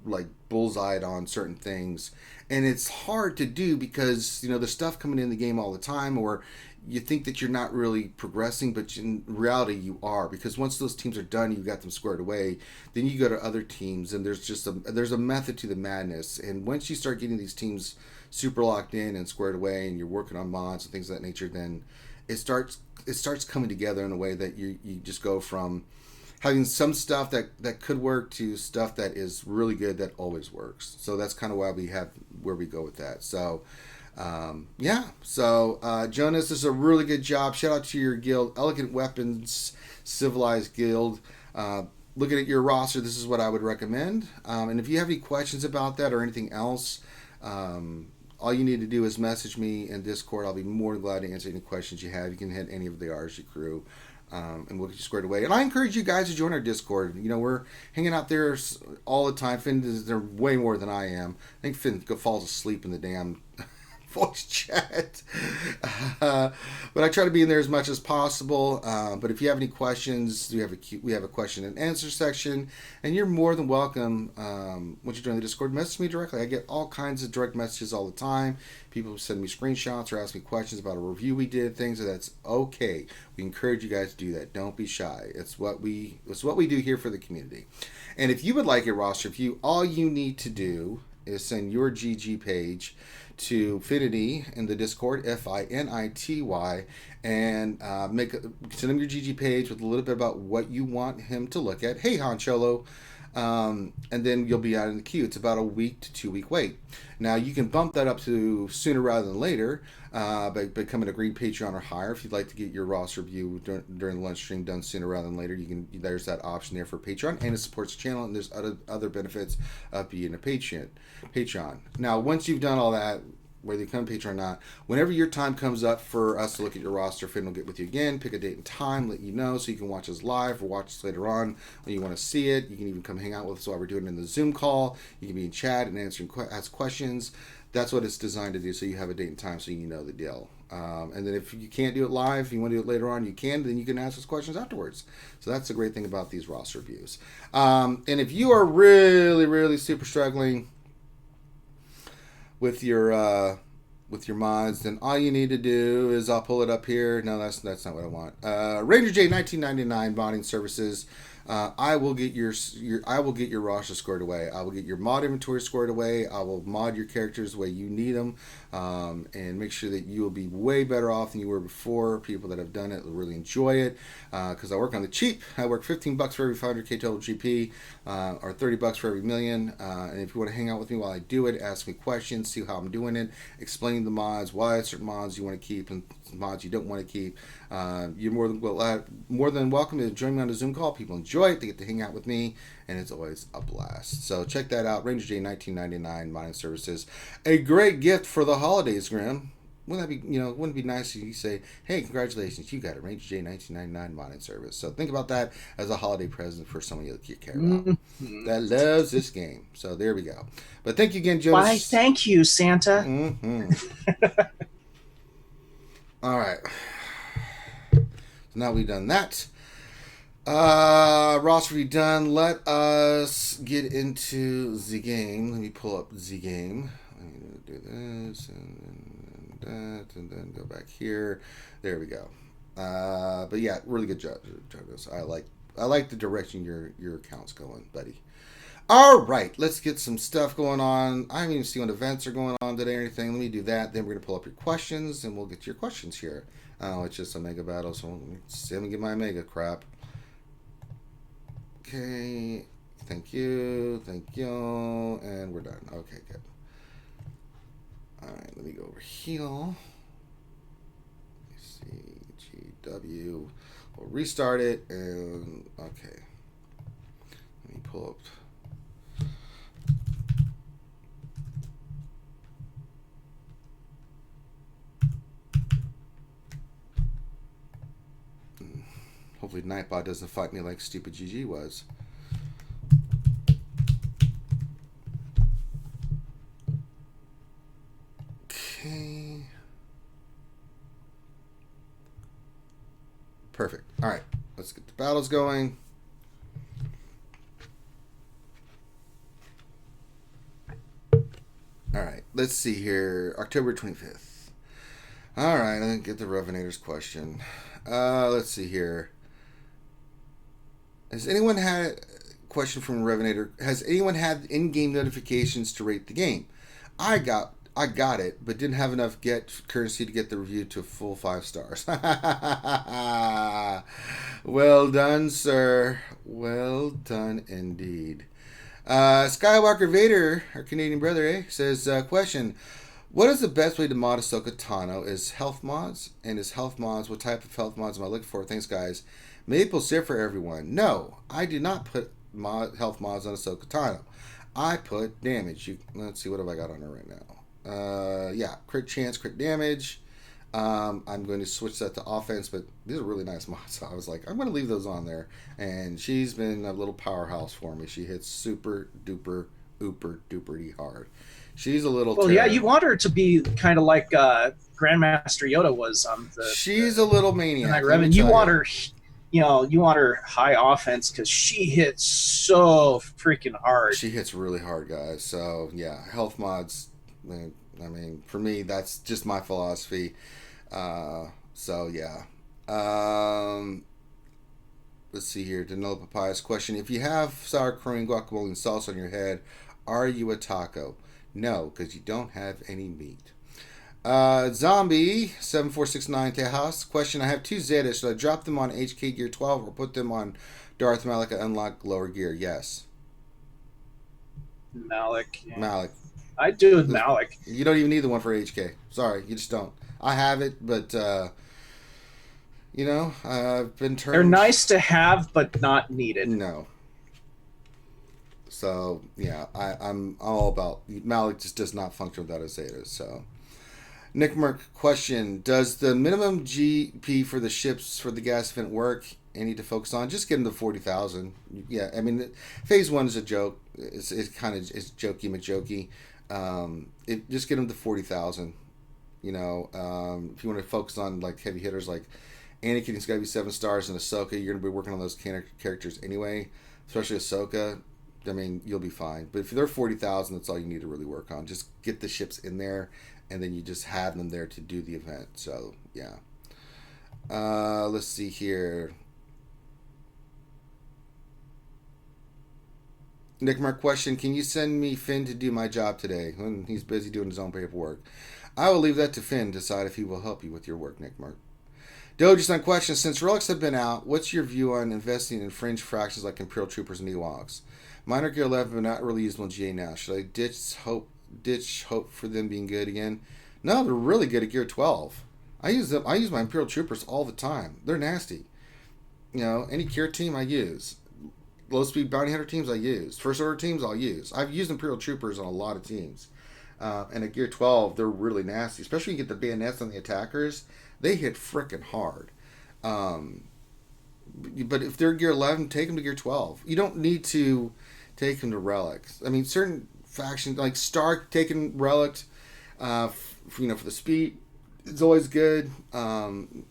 like bullseyed on certain things, and it's hard to do because there's stuff coming in the game all the time, or you think that you're not really progressing, but in reality you are, because once those teams are done, you got them squared away, then you go to other teams, and there's a method to the madness. And once you start getting these teams super locked in and squared away, and you're working on mods and things of that nature, then it starts coming together in a way that you just go from having some stuff that could work to stuff that is really good that always works. So that's kind of why where we go with that. So yeah. So Jonas, this is a really good job. Shout out to your guild, Elegant Weapons Civilized Guild. Looking at your roster, this is what I would recommend. And if you have any questions about that or anything else, all you need to do is message me in Discord. I'll be more than glad to answer any questions you have. You can hit any of the RSG crew. And we'll get you squared away. And I encourage you guys to join our Discord. We're hanging out there all the time. Finn is there way more than I am. I think Finn falls asleep in the damn voice chat. But I try to be in there as much as possible. But if you have any questions, we have a question and answer section, and you're more than welcome. Once you join the Discord, message me directly. I get all kinds of direct messages all the time. People send me screenshots or ask me questions about a review we did, things, and that's okay. We encourage you guys to do that. Don't be shy. It's what we do here for the community. And if you would like a roster review, all you need to do is send your GG page to Finity in the Discord, FINITY, and send him your GG page with a little bit about what you want him to look at. Hey, Han Cholo. And then you'll be out in the queue. It's about a week to 2 week wait. Now you can bump that up to sooner rather than later by becoming a green Patreon or higher. If you'd like to get your roster review during the lunch stream done sooner rather than later, there's that option there for Patreon, and it supports the channel, and there's other benefits of being a Patreon. Now once you've done all that, whether you come Patreon or not, whenever your time comes up for us to look at your roster, Finn will get with you again, pick a date and time, let you know, so you can watch us live or watch us later on when you want to see it. You can even come hang out with us while we're doing it in the Zoom call. You can be in chat and ask questions. That's what it's designed to do, so you have a date and time so you know the deal. And then if you can't do it live, if you want to do it later on, you can. Then you can ask us questions afterwards. So that's the great thing about these roster reviews. And if you are really, really super struggling, with your mods, then all you need to do is I'll pull it up here. No, that's not what I want. Ranger J 1999 modding services. I will get your roster squared away. I will get your mod inventory squared away. I will mod your characters the way you need them, and make sure that you will be way better off than you were before. People that have done it will really enjoy it, because I work on the cheap. I work $15 for every 500k total GP, or $30 for every million. And if you want to hang out with me while I do it, ask me questions, see how I'm doing it, explain the mods, why certain mods you want to keep and mods you don't want to keep. You're more than welcome to join me on a Zoom call. People enjoy it. They get to hang out with me, and it's always a blast. So check that out. Ranger J 1999 modding services. A great gift for the holidays, Grim. Wouldn't that be, wouldn't it be nice if you say, hey, congratulations, you got a Ranger J 1999 modding service. So think about that as a holiday present for someone you care about that loves this game. So there we go. But thank you again, Jonas. Why, thank you, Santa. All right. So now we've done that. Roster, we done. Let us get into the game. Let me pull up the game. I'm going to do this and that, and then go back here. There we go. But yeah, really good job, Jonas. I like the direction your account's going, buddy. All right, let's get some stuff going on. I haven't even seen what events are going on today or anything. Let me do that. Then we're going to pull up your questions, and we'll get to your questions here. Oh, it's just a mega battle, so let me get my mega crap. Okay, thank you, and we're done. Okay, good. All right, let me go over here. CGW. We'll restart it, and okay. Let me pull up. Hopefully Nightbot doesn't fight me like stupid GG was. Okay. Perfect. All right. Let's get the battles going. All right. Let's see here. October 25th. All right. I didn't get the Revenator's question. Let's see here. Has anyone had a question from Revenator? Has anyone had in-game notifications to rate the game? I got it, but didn't have enough currency to get the review to a full 5 stars. Well done, sir. Well done indeed. Skywalker Vader, our Canadian brother, says, question. What is the best way to mod Ahsoka Tano? Is health mods? And is health mods, what type of health mods am I looking for? Thanks, guys. Maple syrup for everyone. No, I did not put health mods on Ahsoka Tano. I put damage. Let's see, what have I got on her right now? Yeah, crit chance, crit damage. I'm going to switch that to offense, but these are really nice mods. So I was like, I'm going to leave those on there. And she's been a little powerhouse for me. She hits super duper, ooper duperty hard. She's a little. Well, yeah, you want her to be kind of like Grandmaster Yoda was on the. She's a little maniac. And you want her, you want her high offense because she hits so freaking hard. She hits really hard, guys. So yeah, health mods. I mean, for me, that's just my philosophy. So yeah. Let's see here. Danilo Papayas question: if you have sour cream, guacamole, and salsa on your head, are you a taco? No, because you don't have any meat. Zombie 7469 Tejas question: I have 2 Zetas. Should I drop them on HK Gear 12 or put them on Darth Malik and unlock lower gear? Yes. Malik. Yeah. Malik. I do with Malik. You don't even need the one for HK. Sorry, you just don't. I have it, but I've been turned. They're nice to have, but not needed. No. So yeah, I'm all about Malik. Just does not function without his Zetas. So, Nick Merck question: does the minimum GP for the ships for the gas event work? I need to focus on just get them to 40,000. Yeah, I mean, phase 1 is a joke. It's kind of jokey. Just get them to 40,000. If you want to focus on like heavy hitters like Anakin, it's got to be 7 stars, and Ahsoka, you're going to be working on those characters anyway. Especially Ahsoka. I mean, you'll be fine. But if they're 40,000, that's all you need to really work on. Just get the ships in there, and then you just have them there to do the event. So yeah. Let's see here. Nick Mark question: can you send me Finn to do my job today? When he's busy doing his own paperwork. I will leave that to Finn to decide if he will help you with your work, Nick Mark. Doge's question: since relics have been out, what's your view on investing in fringe fractions like Imperial Troopers and Ewoks? Mine are Gear 11, but not really usable in GA now. Should I ditch hope for them being good again? No, they're really good at Gear 12. I use them. I use my Imperial Troopers all the time. They're nasty. You know, any Gear team I use. Low speed bounty hunter teams I use. First order teams I'll use. I've used Imperial Troopers on a lot of teams. And at Gear 12, they're really nasty. Especially when you get the bayonets on the attackers. They hit frickin' hard. But if they're Gear 11, take them to Gear 12. You don't need to take them to relics. I mean, certain factions, like Stark taking relic, for the speed, it's always good.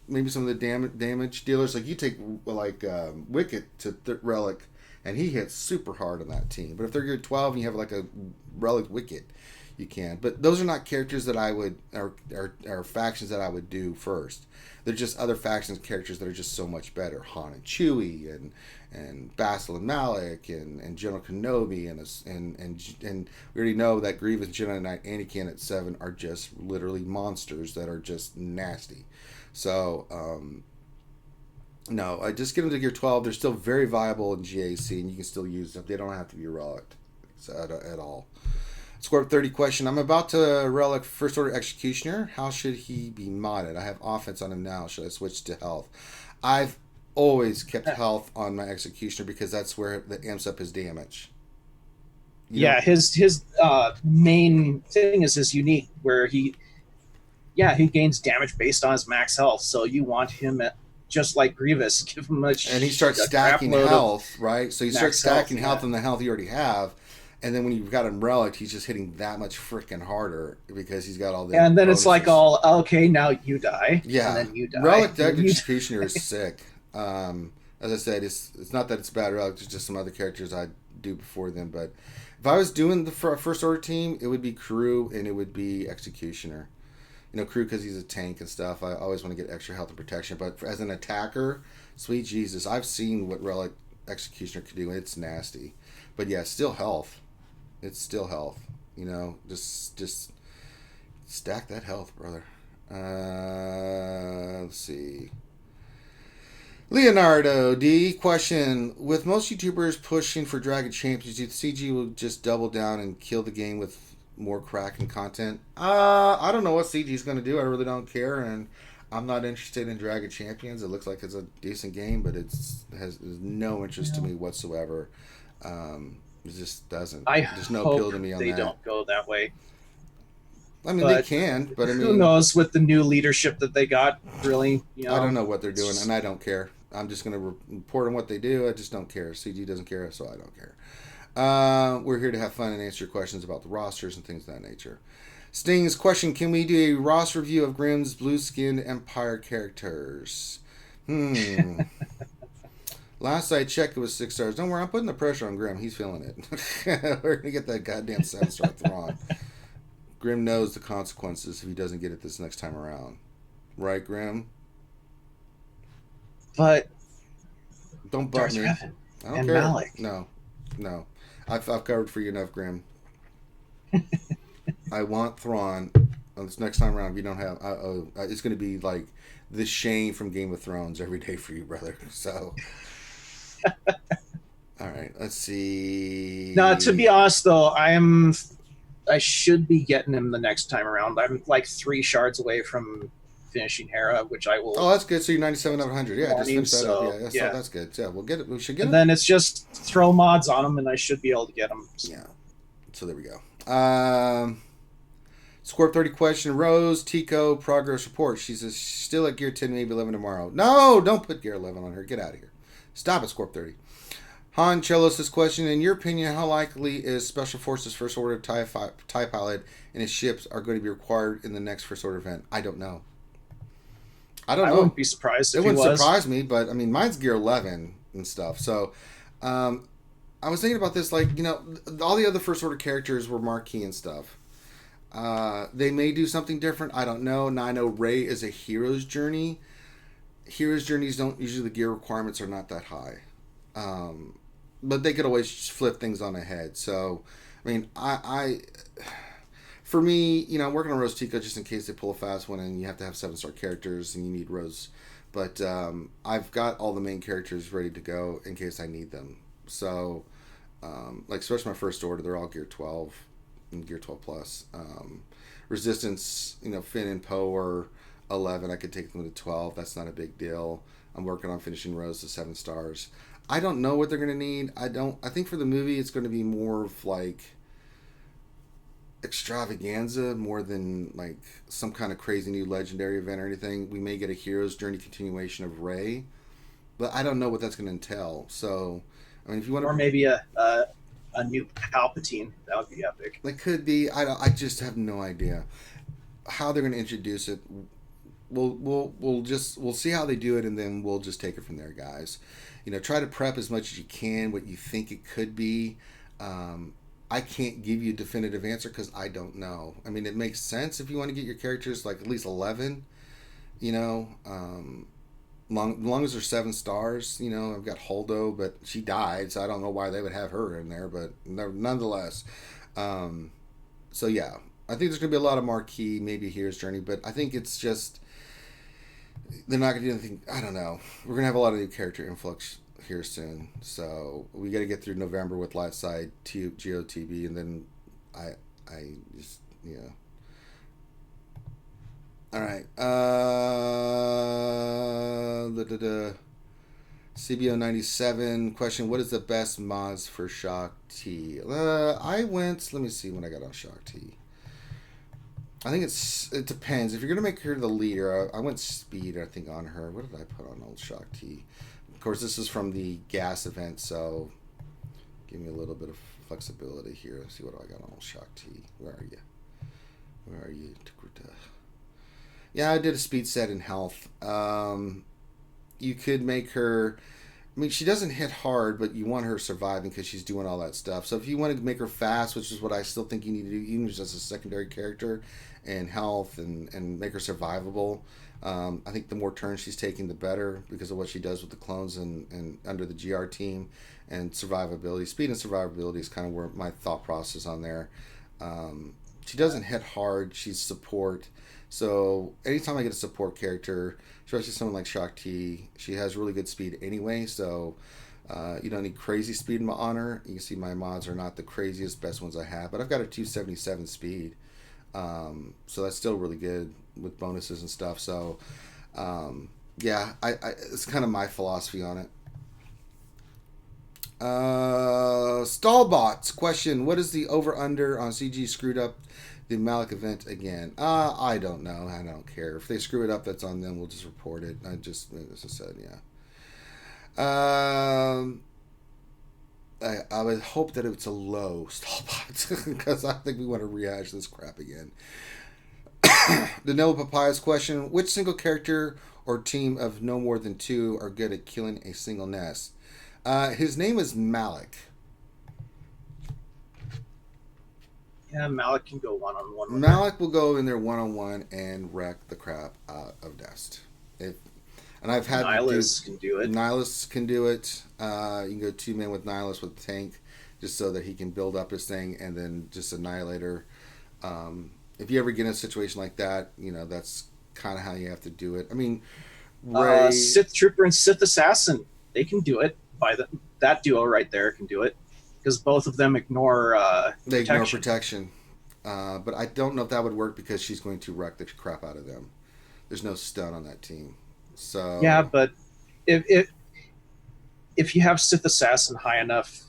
Maybe some of the damage dealers, like you take Wicket to relic, and he hits super hard on that team. But if they're Gear 12 and you have like a relic Wicket, you can. But those are not characters that I would, or factions that I would do first. They're just other factions characters that are just so much better. Han and Chewie and Basil and Malik and General Kenobi and we already know that Grievous, Jedi Knight, Anakin at 7 are just literally monsters that are just nasty. So no, I just get them to Gear 12. They're still very viable in GAC, and you can still use them. They don't have to be relic at all. Scorp 30 question: I'm about to relic First Order Executioner. How should he be modded? I have offense on him now. Should I switch to health? I've always kept health on my Executioner because that's where that amps up his damage. His main thing is his unique, where he gains damage based on his max health. So you want him at, just like Grievous, give him and he starts stacking health, right? So you start stacking health on the health you already have. And then when you've got him relic, he's just hitting that much freaking harder because he's got all the. And then bonuses. It's like, okay, now you die. Yeah. And then you die. Relic Executioner is sick. As I said, it's not that it's bad relic, it's just some other characters I'd do before them. But if I was doing the First Order team, it would be Crew and it would be Executioner. Crew because he's a tank and stuff. I always want to get extra health and protection. But as an attacker, sweet Jesus, I've seen what Relic Executioner could do, and it's nasty. But yeah, still health. It's still health, just stack that health, brother. Let's see. Leonardo D question: with most YouTubers pushing for Dragon Champions, do you think CG will just double down and kill the game with more crack and content? I don't know what CG is going to do. I really don't care, and I'm not interested in Dragon Champions. It looks like it's a decent game, but it has no interest to me whatsoever. It just doesn't. There's no appeal to me on that. They don't go that way. I mean, they can, but I mean, who knows with the new leadership that they got? Really, I don't know what they're doing, and I don't care. I'm just going to report on what they do. I just don't care. CG doesn't care, so I don't care. We're here to have fun and answer your questions about the rosters and things of that nature. Sting's question: can we do a roster review of Grimm's blue-skinned Empire characters? Last I checked, it was 6 stars. Don't worry, I'm putting the pressure on Grimm. He's feeling it. We're going to get that goddamn 7-star Thrawn. Grimm knows the consequences if he doesn't get it this next time around. Right, Grimm? But don't butt me. I don't care. Malik. No. I've covered for you enough, Grimm. I want Thrawn on this next time around. If you don't have... it's going to be like the Shane from Game of Thrones every day for you, brother. So... All right, let's see. No, to be honest though, I should be getting him the next time around. I'm like 3 shards away from finishing Hera, which I will. Oh, that's good. So you're 97 out of 100. Yeah, just finish that up. Yeah, that's good. Yeah, we'll get it. We should get it. And then it's just throw mods on him, and I should be able to get him. Yeah. So there we go. Scorp 30 question: Rose Tico progress report. She says she's still at Gear 10, maybe 11 tomorrow. No, don't put Gear 11 on her. Get out of here. Stop it, Scorp 30. Han Chelos' question: in your opinion, how likely is Special Forces First Order TIE pilot and his ships are going to be required in the next First Order event? I don't know. I wouldn't be surprised if it wouldn't surprise me, but I mean, mine's Gear 11 and stuff. So, I was thinking about this, like, all the other First Order characters were marquee and stuff. They may do something different. I don't know. Now I know Rey is a hero's journey. Hero's journeys don't usually, the gear requirements are not that high, but they could always flip things on ahead. So, I mean, for me, I'm working on Rose Tico just in case they pull a fast one and you have to have 7-star characters and you need Rose. But I've got all the main characters ready to go in case I need them. So, like, especially my First Order, they're all Gear 12 and Gear 12 plus. Resistance, Finn and Poe are 11. I could take them to 12. That's not a big deal. I'm working on finishing Rose to 7 stars. I don't know what they're going to need. I think for the movie, it's going to be more of like extravaganza more than like some kind of crazy new legendary event or anything. We may get a hero's journey continuation of Rey, but I don't know what that's going to entail. So, I mean, if you want to, or maybe a new Palpatine, that would be epic. it could be. I just have no idea how they're going to introduce it. We'll see how they do it, and then we'll just take it from there, guys. Try to prep as much as you can what you think it could be. I can't give you a definitive answer because I don't know. I mean, it makes sense if you want to get your characters like at least 11. Long as they're 7 stars. I've got Holdo, but she died, so I don't know why they would have her in there. But nonetheless, so yeah, I think there's gonna be a lot of marquee, maybe a hero's journey, but I think it's just they're not gonna do anything. I don't know. We're gonna have a lot of new character influx here soon, so we got to get through November with Lightside GOTB, and then I just all right. CBO 97 question: what is the best mods for Shock T? I went. Let me see when I got on Shock T. I think it depends. If you're gonna make her the leader, I went speed. I think on her. What did I put on old Shock T? Of course, this is from the gas event, so give me a little bit of flexibility here. Let's see what I got on old Shock T. Where are you? Where are you? Yeah, I did a speed set in health. You could make her. I mean, she doesn't hit hard, but you want her surviving because she's doing all that stuff. So if you want to make her fast, which is what I still think you need to do, even just as a secondary character, and health and make her survivable. I think the more turns she's taking, the better because of what she does with the clones and under the GR team and survivability. Speed and survivability is kind of where my thought process on there. She doesn't hit hard. She's support. So anytime I get a support character, especially someone like Shock T, she has really good speed anyway. So you don't need crazy speed on her. You can see my mods are not the craziest best ones I have, but I've got a 277 speed. So that's still really good with bonuses and stuff. So yeah, I it's kind of my philosophy on it. Stallbots question: what is the over under on CG screwed up the Malik event again? I don't know. I don't care. If they screw it up, that's on them. We'll just report it. As I said, yeah. I would hope that it's a low Stallbot because I think we want to rehash this crap again. The Noah Papayas question: which single character or team of no more than 2 are good at killing a single nest? His name is Malik. Yeah, Malik can go one-on-one. Malik will go in there one-on-one and wreck the crap out of Nest. And I've had Nihilus can do it. Nihilus can do it. You can go 2-man with Nihilus with tank, just so that he can build up his thing and then just annihilate her. If you ever get in a situation like that, that's kind of how you have to do it. I mean, Rey, Sith Trooper and Sith Assassin, they can do it. That duo right there can do it because both of them ignore protection. But I don't know if that would work because she's going to wreck the crap out of them. There's no stun on that team. So yeah, but if you have Sith Assassin high enough,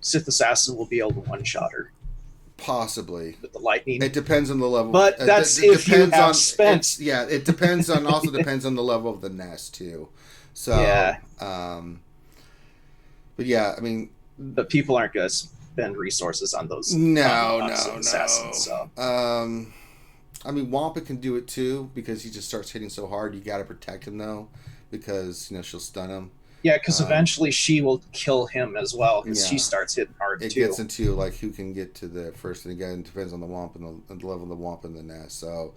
Sith Assassin will be able to one-shot her. Possibly with the lightning. It depends on the level. But that's if you have spent. Yeah, it depends on. Also depends on the level of the nest too. So yeah. But yeah, I mean, but people aren't going to spend resources on those. No. Assassins, so. I mean, Wampa can do it too because he just starts hitting so hard. You got to protect him though, because she'll stun him. Yeah, because eventually she will kill him as well, because she Yeah, starts hitting hard it too. gets into like who can get to the first, and again, it depends on the womp and the level of the womp in the nest. So,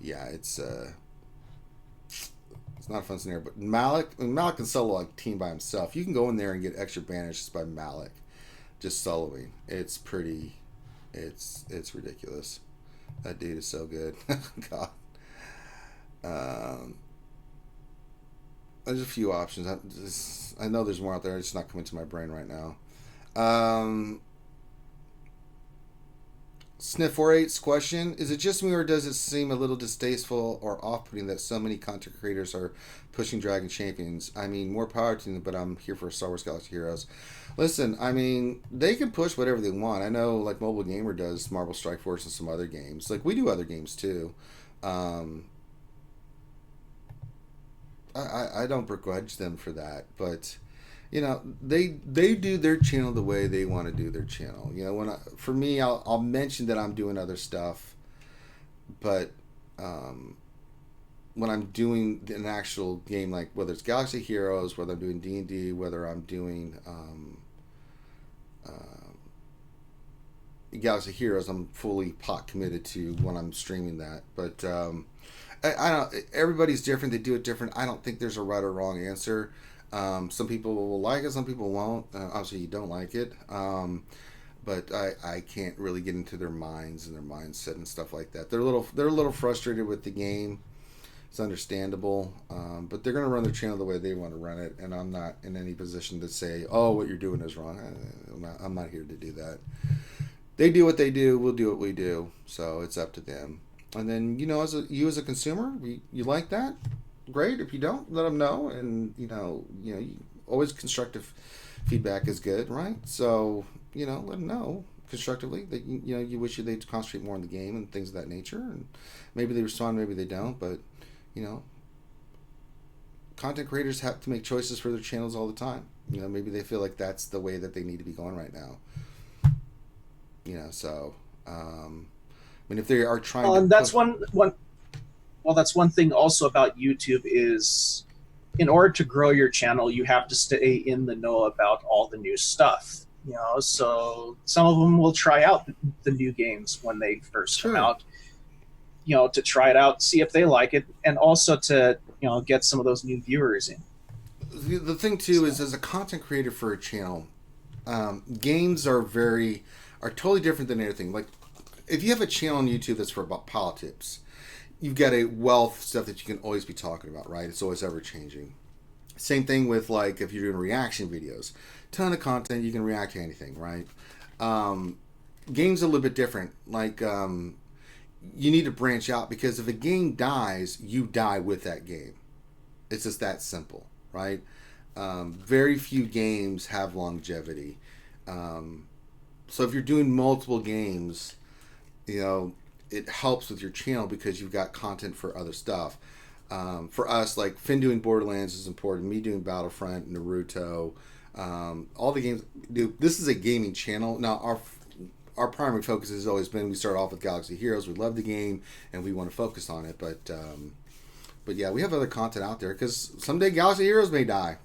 yeah, it's not a fun scenario. But Malik can solo like team by himself. You can go in there and get extra banish just by Malik, just soloing. It's pretty, it's ridiculous. That dude is so good. God. Um, there's a few options. I know there's more out there. It's just not coming to my brain right now. Um, Sniff 48's question: is it just me, or does it seem a little distasteful or off-putting that so many content creators are pushing Dragon Champions? I mean, more power to them, but I'm here for Star Wars Galaxy Heroes. Listen, I mean, they can push whatever they want. I know, like Mobile Gamer does Marvel Strike Force and some other games. Like we do other games too. Um, I don't begrudge them for that, but they do their channel the way they want to do their channel. For me, I'll mention that I'm doing other stuff, but um, when I'm doing an actual game, like whether it's Galaxy Heroes, whether I'm doing D&D, whether I'm doing Galaxy Heroes, I'm fully pot committed to when I'm streaming that. But I don't. Everybody's different. They do it different. I don't think there's a right or wrong answer. Some people will like it. Some people won't. Obviously, you don't like it. But I can't really get into their minds and their mindset and stuff like that. They're a little frustrated with the game. It's understandable. But they're gonna run their channel the way they want to run it, and I'm not in any position to say, "Oh, what you're doing is wrong." I'm not here to do that. They do what they do. We'll do what we do. So it's up to them. And then as a consumer, you like that, great. If you don't, let them know. And always constructive feedback is good, right? So let them know constructively that you wish they'd concentrate more on the game and things of that nature. And maybe they respond, maybe they don't. But content creators have to make choices for their channels all the time. Maybe they feel like that's the way that they need to be going right now. So I mean, if they are trying to, that's one. Well, that's one thing also about YouTube is, in order to grow your channel, you have to stay in the know about all the new stuff. So some of them will try out the new games when they first come out. To try it out, see if they like it, and also to get some of those new viewers in. The thing too is, as a content creator for a channel, games are totally different than anything. Like, if you have a channel on YouTube that's for about politics, you've got a wealth of stuff that you can always be talking about, right? It's always ever changing. Same thing with, like, if you're doing reaction videos, ton of content, you can react to anything, right? Games are a little bit different. Like, you need to branch out, because if a game dies, you die with that game. It's just that simple, right? Very few games have longevity. So if you're doing multiple games, it helps with your channel because you've got content for other stuff. For us, like Finn doing Borderlands is important. Me doing Battlefront, Naruto, all the games. Dude, this is a gaming channel. Now our primary focus has always been, we start off with Galaxy Heroes. We love the game and we want to focus on it. But yeah, we have other content out there because someday Galaxy Heroes may die,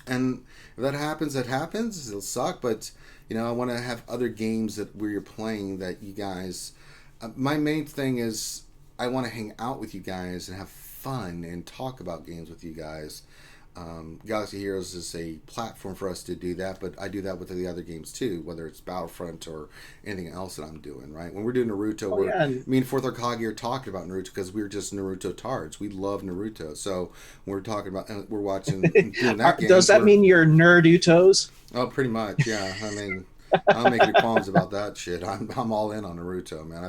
and if that happens, that happens. It'll suck, but I want to have other games where you're playing that you guys. My main thing is I want to hang out with you guys and have fun and talk about games with you guys. Galaxy Heroes is a platform for us to do that, but I do that with the other games too, whether it's Battlefront or anything else that I'm doing, right? When we're doing Naruto, me and Fourth Hokage are talking about Naruto because we're just Naruto tards. We love Naruto. So when we're talking about, we're watching, doing that game. Does that mean you're nerdutos? Oh, pretty much, yeah. I mean, I don't make any qualms about that shit. I'm all in on Naruto, man.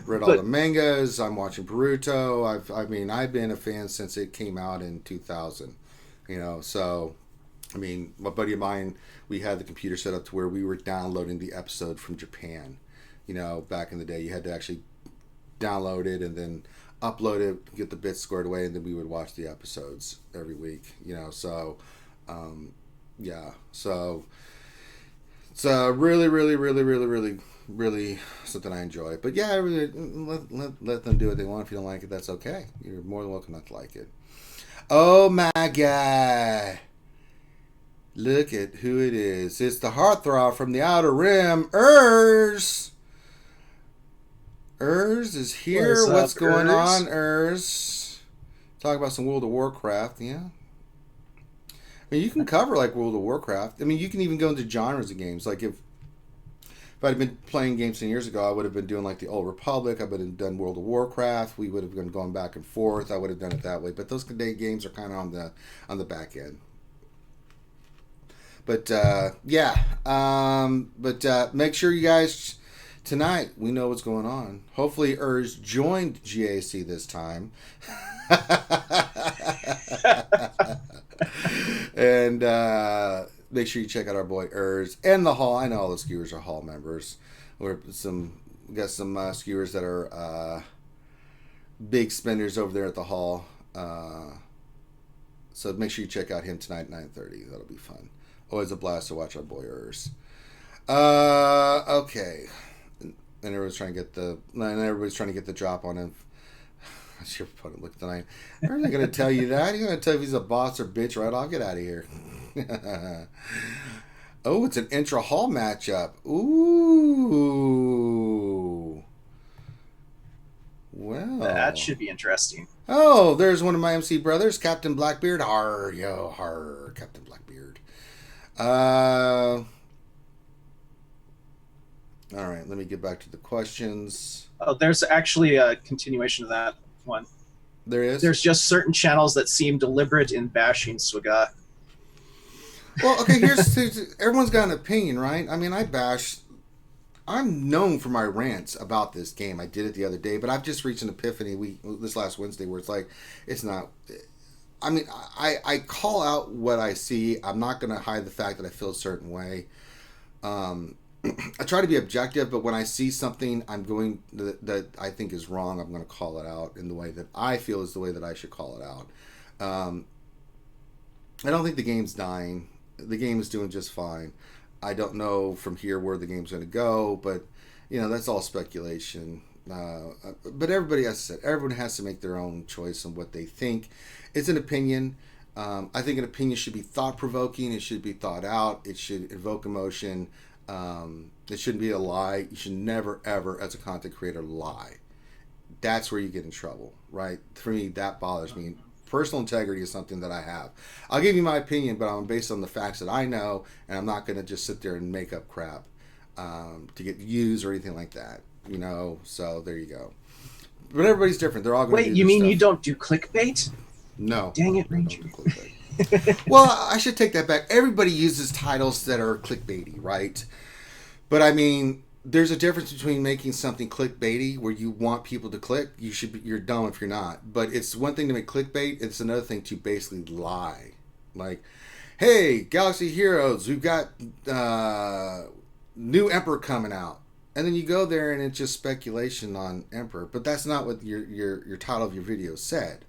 Read all the mangas. I'm watching Boruto. I've been a fan since it came out in 2000. So, I mean, my buddy of mine, we had the computer set up to where we were downloading the episode from Japan. Back in the day, you had to actually download it and then upload it, get the bits squared away, and then we would watch the episodes every week. So, yeah. So, it's really, really, really, really, really, really something I enjoy. But yeah, really, let them do what they want. If you don't like it, that's okay. You're more than welcome not to like it. Oh my God. Look at who it is. It's the heartthrob from the Outer Rim, Urs. Urs is here. What's going on, Urs? Talk about some World of Warcraft, yeah. I mean, you can cover like World of Warcraft. I mean, you can even go into genres of games. Like if I'd have been playing games 10 years ago, I would have been doing like the Old Republic. I would have done World of Warcraft. We would have been going back and forth. I would have done it that way. But those games are kind of on the back end. But yeah. But make sure you guys tonight we know what's going on. Hopefully, Urs joined GAC this time. And make sure you check out our boy Urs and the Hall. I know all the skewers are Hall members. We got some skewers that are big spenders over there at the Hall. So make sure you check out him tonight at 9:30. That'll be fun. Always a blast to watch our boy Urs. Okay. And everybody's trying to get the drop on him. That's your opponent look tonight. They're not going to tell you that. He's going to tell you if he's a boss or bitch, right? I'll get out of here. Oh, it's an intra-hall matchup. Ooh. Well. That should be interesting. Oh, there's one of my MC brothers, Captain Blackbeard. Har, yo, har, Captain Blackbeard. All right, let me get back to the questions. Oh, there's actually a continuation of that one. There is? There's just certain channels that seem deliberate in bashing SWGOH. Well, okay, everyone's got an opinion, right? I mean, I'm known for my rants about this game. I did it the other day, but I've just reached an epiphany this last Wednesday where it's like, it's not... I mean, I call out what I see. I'm not going to hide the fact that I feel a certain way. I try to be objective, but when I see something that I think is wrong, I'm going to call it out in the way that I feel is the way that I should call it out. I don't think the game's dying. The game is doing just fine. I don't know from here where the game's going to go, but that's all speculation. But everybody, as I said, everyone has to make their own choice on what they think. It's an opinion. I think an opinion should be thought-provoking. It should be thought out. It should evoke emotion. It shouldn't be a lie. You should never, ever, as a content creator, lie. That's where you get in trouble, right? For me, that bothers me. Personal integrity is something that I have. I'll give you my opinion, but I'm based on the facts that I know, and I'm not going to just sit there and make up crap to get views or anything like that. So there you go. But everybody's different. They're all going to do you mean stuff. You don't do clickbait? No. Dang it, Ranger. Well, I should take that back. Everybody uses titles that are clickbaity, right? But I mean, there's a difference between making something clickbaity where you want people to click. You're dumb if you're not. But it's one thing to make clickbait. It's another thing to basically lie. Like, hey, Galaxy Heroes, we've got new Emperor coming out. And then you go there and it's just speculation on Emperor. But that's not what your title of your video said,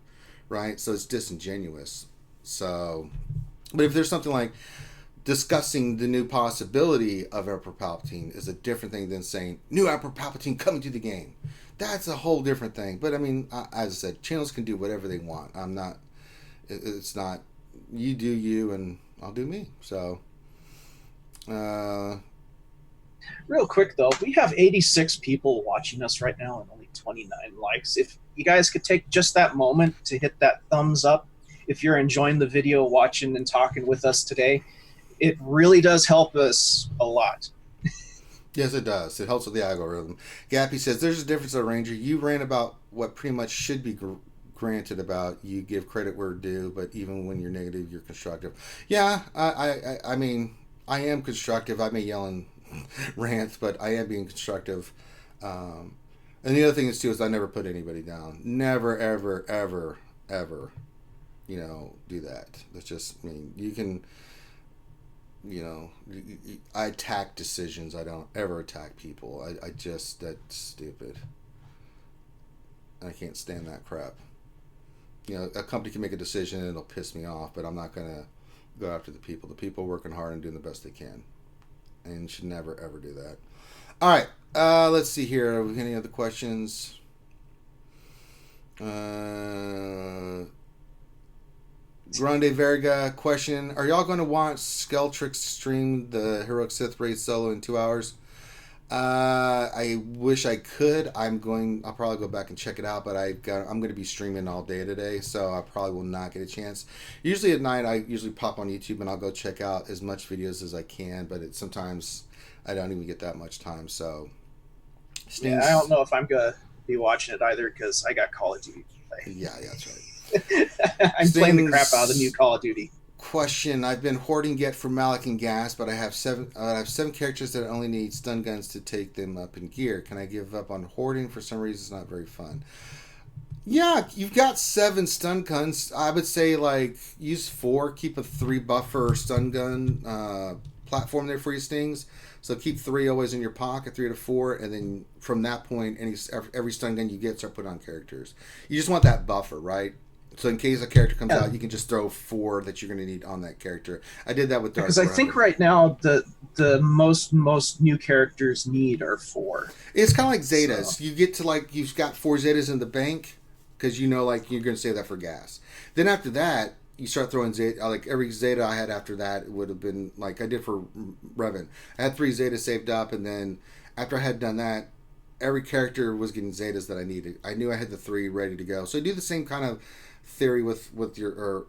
right? So it's disingenuous. So, but if there's something like discussing the new possibility of Emperor Palpatine is a different thing than saying new Emperor Palpatine coming to the game. That's a whole different thing. But I mean, as I said, channels can do whatever they want. It's not, you do you and I'll do me. So, real quick though, we have 86 people watching us right now and only 29 likes. If you guys could take just that moment to hit that thumbs up, if you're enjoying the video, watching and talking with us today, it really does help us a lot. Yes, it does. It helps with the algorithm. Gappy says, there's a difference, though, Ranger. You ran about what pretty much should be granted about. You give credit where due, but even when you're negative, you're constructive. Yeah, I mean, I am constructive. I may yell and rant, but I am being constructive. And the other thing is, too, is I never put anybody down. Never, ever, ever, ever. Do that. That's just, I mean, you can, I attack decisions. I don't ever attack people. I just, that's stupid. I can't stand that crap. A company can make a decision and it'll piss me off, but I'm not going to go after the people. The people are working hard and doing the best they can. And should never, ever do that. All right. Let's see here. Any other questions? Grande Verga question: are y'all going to watch Skeltrix stream the Heroic Sith raid solo in 2 hours? I wish I could. I'll probably go back and check it out, but I'm going to be streaming all day today, so I probably will not get a chance. Usually at night, I usually pop on YouTube and I'll go check out as much videos as I can, but sometimes I don't even get that much time. So, Yeah, I don't know if I'm gonna be watching it either because I got Call of Duty to play. Yeah, that's right. I'm playing the crap out of the new Call of Duty. Question: I've been hoarding get for Malik and gas, but I have seven characters that only need stun guns to take them up in gear. Can I give up on hoarding? For some reason, it's not very fun. Yeah, you've got 7 stun guns. I would say use 4. Keep a 3 buffer stun gun platform there for your stings. So keep 3 always in your pocket, 3 to 4, and then from that point, every stun gun you get, start putting on characters. You just want that buffer, right? So in case a character comes out, you can just throw 4 that you're going to need on that character. I did that with Dark. Because I think right now the most new characters need are 4. It's kind of like Zetas. So. You get to you've got 4 Zetas in the bank because you're going to save that for gas. Then after that, you start throwing Zeta. Every Zeta I had after that would have been like I did for Revan. I had 3 Zetas saved up, and then after I had done that, every character was getting Zetas that I needed. I knew I had the 3 ready to go. So I do the same kind of theory with your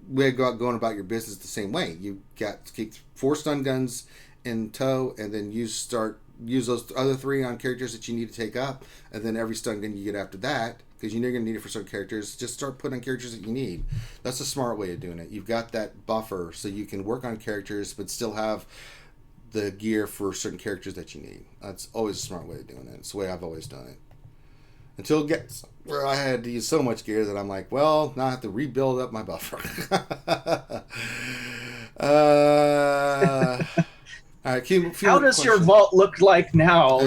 way of going about your business the same way. You got to keep 4 stun guns in tow, and then use those other 3 on characters that you need to take up, and then every stun gun you get after that, because you know you're going to need it for certain characters, just start putting on characters that you need. That's a smart way of doing it. You've got that buffer so you can work on characters but still have the gear for certain characters that you need. That's always a smart way of doing it. It's the way I've always done it. Until it gets where I had to use so much gear that I'm like, well, now I have to rebuild up my buffer. All right, how does your vault look like now?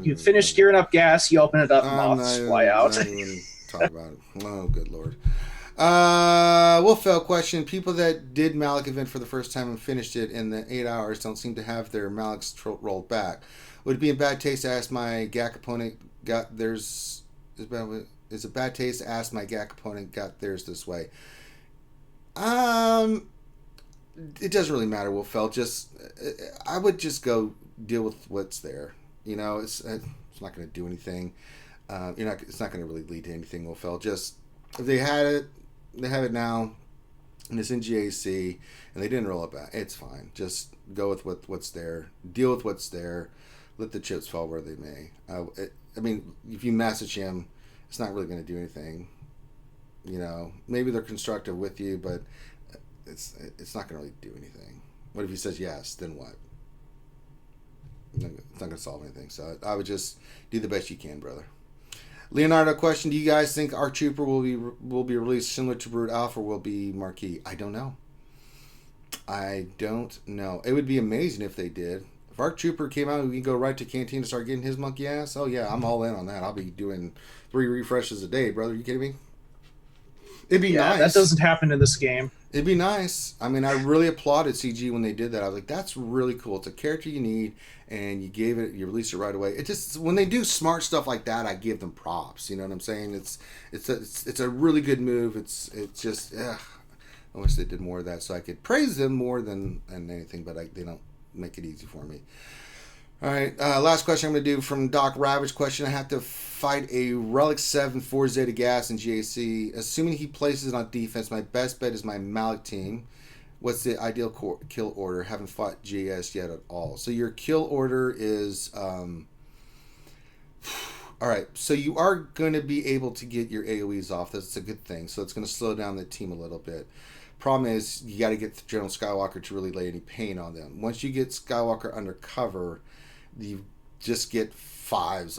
You finished gearing up gas, you open it up, moths fly out. Not even talk about it. Oh, good lord. Wolfell question: people that did Malik event for the first time and finished it in the 8 hours don't seem to have their Maliks rolled back. Would it be in bad taste to ask my GAC opponent got theirs? Is a bad taste to ask my GAC opponent got theirs this way? It doesn't really matter, Wolfell. I would just go deal with what's there. You know, it's not going to do anything. It's not going to really lead to anything, Wolfell. Just if they had it, they have it now, and it's in GAC, and they didn't roll it back. It's fine. Just go with what's there. Deal with what's there. Let the chips fall where they may. If you message him, it's not really going to do anything. You know, maybe they're constructive with you, but it's not going to really do anything. What if he says yes? Then what? It's not going to solve anything. So I would just do the best you can, brother. Leonardo question: do you guys think our Trooper will be released similar to Brute Alpha, or will be Marquee? I don't know. It would be amazing if they did. If our Trooper came out, we can go right to Canteen and start getting his monkey ass. Oh yeah, I'm all in on that. I'll be doing 3 refreshes a day, brother. Are you kidding me? It'd be nice. That doesn't happen in this game. It'd be nice. I mean, I really applauded CG when they did that. I was like, that's really cool. It's a character you need, and you released it right away. It just, when they do smart stuff like that, I give them props. You know what I'm saying? It's a really good move. It's just, I wish they did more of that so I could praise them more than anything, but they don't make it easy for me. All right, last question I'm going to do from Doc Ravage question. I have to fight a Relic 7 4 Zeta Gas in GAC. Assuming he places it on defense, my best bet is my Malik team. What's the ideal kill order? Haven't fought GS yet at all. So your kill order is... all right, so you are going to be able to get your AoEs off. That's a good thing. So it's going to slow down the team a little bit. Problem is, you got to get General Skywalker to really lay any pain on them. Once you get Skywalker under cover, you just get 5s.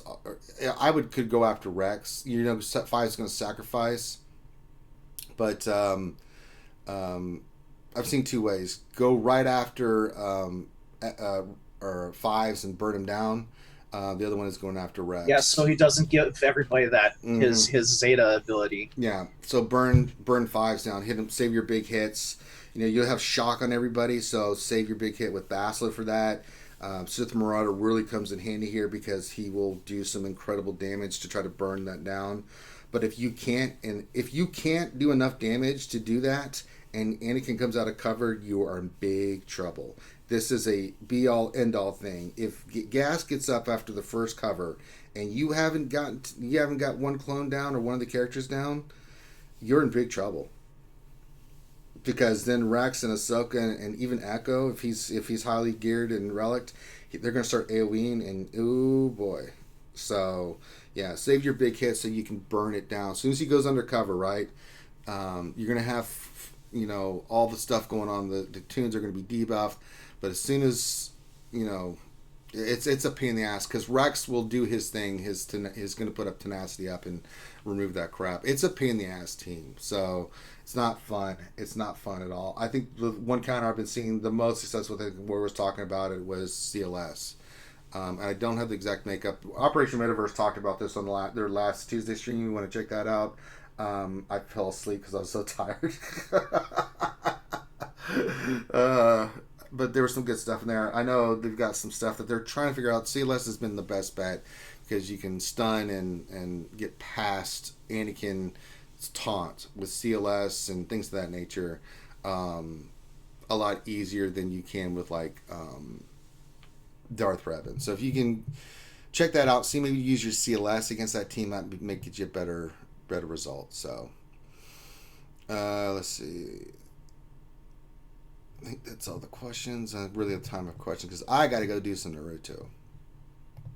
I could go after Rex. 5 is going to sacrifice. But I've seen 2 ways. Go right after or 5s and burn him down. The other one is going after Rex. Yeah, so he doesn't give everybody that his Zeta ability. Yeah, so burn 5s down, hit him, save your big hits. You'll have shock on everybody, so save your big hit with Bastila for that. Sith Marauder really comes in handy here because he will do some incredible damage to try to burn that down. But if you can't do enough damage to do that, and Anakin comes out of cover, you are in big trouble. This is a be all end all thing. If gas gets up after the first cover, and you haven't got one clone down or one of the characters down, you're in big trouble. Because then Rex and Ahsoka and even Echo, if he's highly geared and relic, they're going to start AoEing, and ooh boy. So yeah, save your big hits so you can burn it down. As soon as he goes undercover, right, you're going to have all the stuff going on. The tunes are going to be debuffed, but as soon as it's a pain in the ass because Rex will do his thing. He's going to put up tenacity up and remove that crap. It's a pain in the ass team. So it's not fun. It's not fun at all. I think the one counter I've been seeing the most success with it, where was talking about it, was CLS. And I don't have the exact makeup. Operation Metaverse talked about this on their last Tuesday stream. You want to check that out. I fell asleep because I was so tired. But there was some good stuff in there. I know they've got some stuff that they're trying to figure out. CLS has been the best bet because you can stun and get past Anakin's taunt with CLS and things of that nature a lot easier than you can with Darth Revan. So if you can check that out, see maybe use your CLS against that team, that may get you a better result. So let's see. I think that's all the questions. I really have time for questions because I got to go do some Naruto.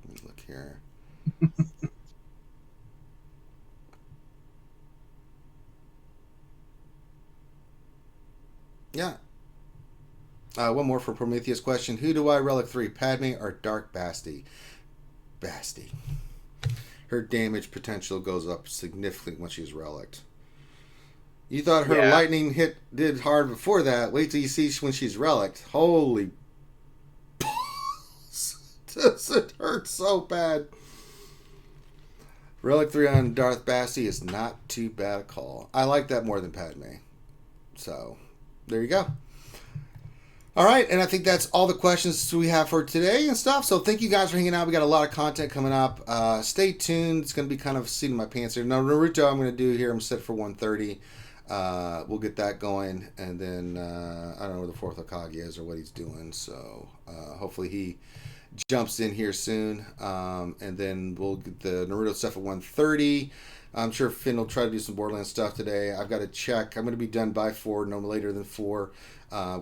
Let me look here. Yeah. One more for Prometheus question. Who do I relic 3, Padme or Dark Basti? Basti. Her damage potential goes up significantly when she's relicked. You thought her lightning hit did hard before that. Wait till you see when she's relicked. Holy balls. Does it hurt so bad? Relic 3 on Darth Basti is not too bad a call. I like that more than Padme. So, there you go. All right, and I think that's all the questions we have for today and stuff. So thank you guys for hanging out. We got a lot of content coming up. Stay tuned. It's going to be kind of seating my pants here. Now, Naruto I'm going to do here. I'm set for 1:30. We'll get that going, and then I don't know where the fourth Hokage is or what he's doing. So hopefully he jumps in here soon, and then we'll get the Naruto stuff at 1:30. I'm sure Finn will try to do some Borderlands stuff today. I've got to check. I'm going to be done by 4, no later than 4,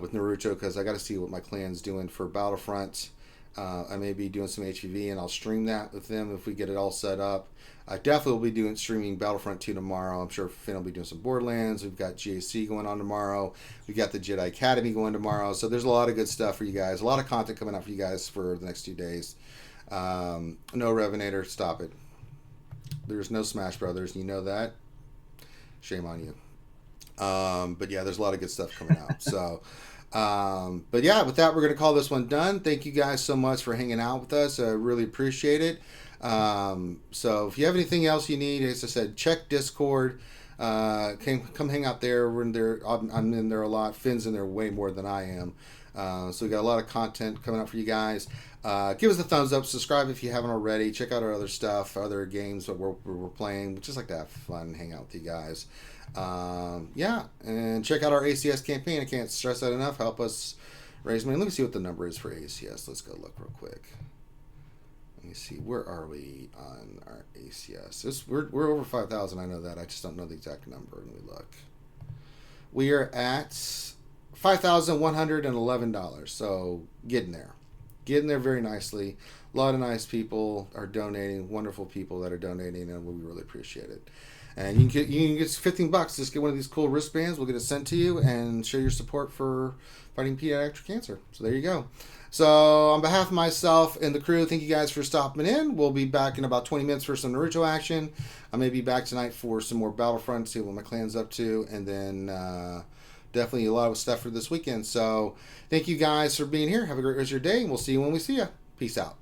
with Naruto, because I got to see what my clan's doing for Battlefront. I may be doing some HVV, and I'll stream that with them if we get it all set up. I definitely will be streaming Battlefront 2 tomorrow. I'm sure Finn will be doing some Borderlands. We've got GAC going on tomorrow. We got the Jedi Academy going tomorrow. So there's a lot of good stuff for you guys. A lot of content coming out for you guys for the next 2 days. No Revenator, stop it. There's no Smash Brothers. You know that. Shame on you. But yeah, there's a lot of good stuff coming out. So, but yeah, with that, we're going to call this one done. Thank you guys so much for hanging out with us. I really appreciate it. So if you have anything else you need, as I said, check Discord. Come hang out there. We're in there. I'm in there a lot. Finn's in there way more than I am. So we got a lot of content coming out for you guys. Give us a thumbs up. Subscribe if you haven't already. Check out our other stuff, other games that we're playing. We just like to have fun and hang out with you guys. Yeah, and check out our ACS campaign. I can't stress that enough. Help us raise money. Let me see what the number is for ACS. Let's go look real quick. Let me see. Where are we on our ACS? We're over 5,000. I know that. I just don't know the exact number. Let me look. We are at $5,111. So getting there. Getting there very nicely. A lot of nice people are donating. Wonderful people that are donating, and we really appreciate it. And you can get $15. Just get one of these cool wristbands. We'll get it sent to you and show your support for fighting pediatric cancer. So there you go. So on behalf of myself and the crew, thank you guys for stopping in. We'll be back in about 20 minutes for some Naruto action. I may be back tonight for some more Battlefront, see what my clan's up to, and then definitely a lot of stuff for this weekend. So thank you guys for being here. Have a great rest of your day, and we'll see you when we see you. Peace out.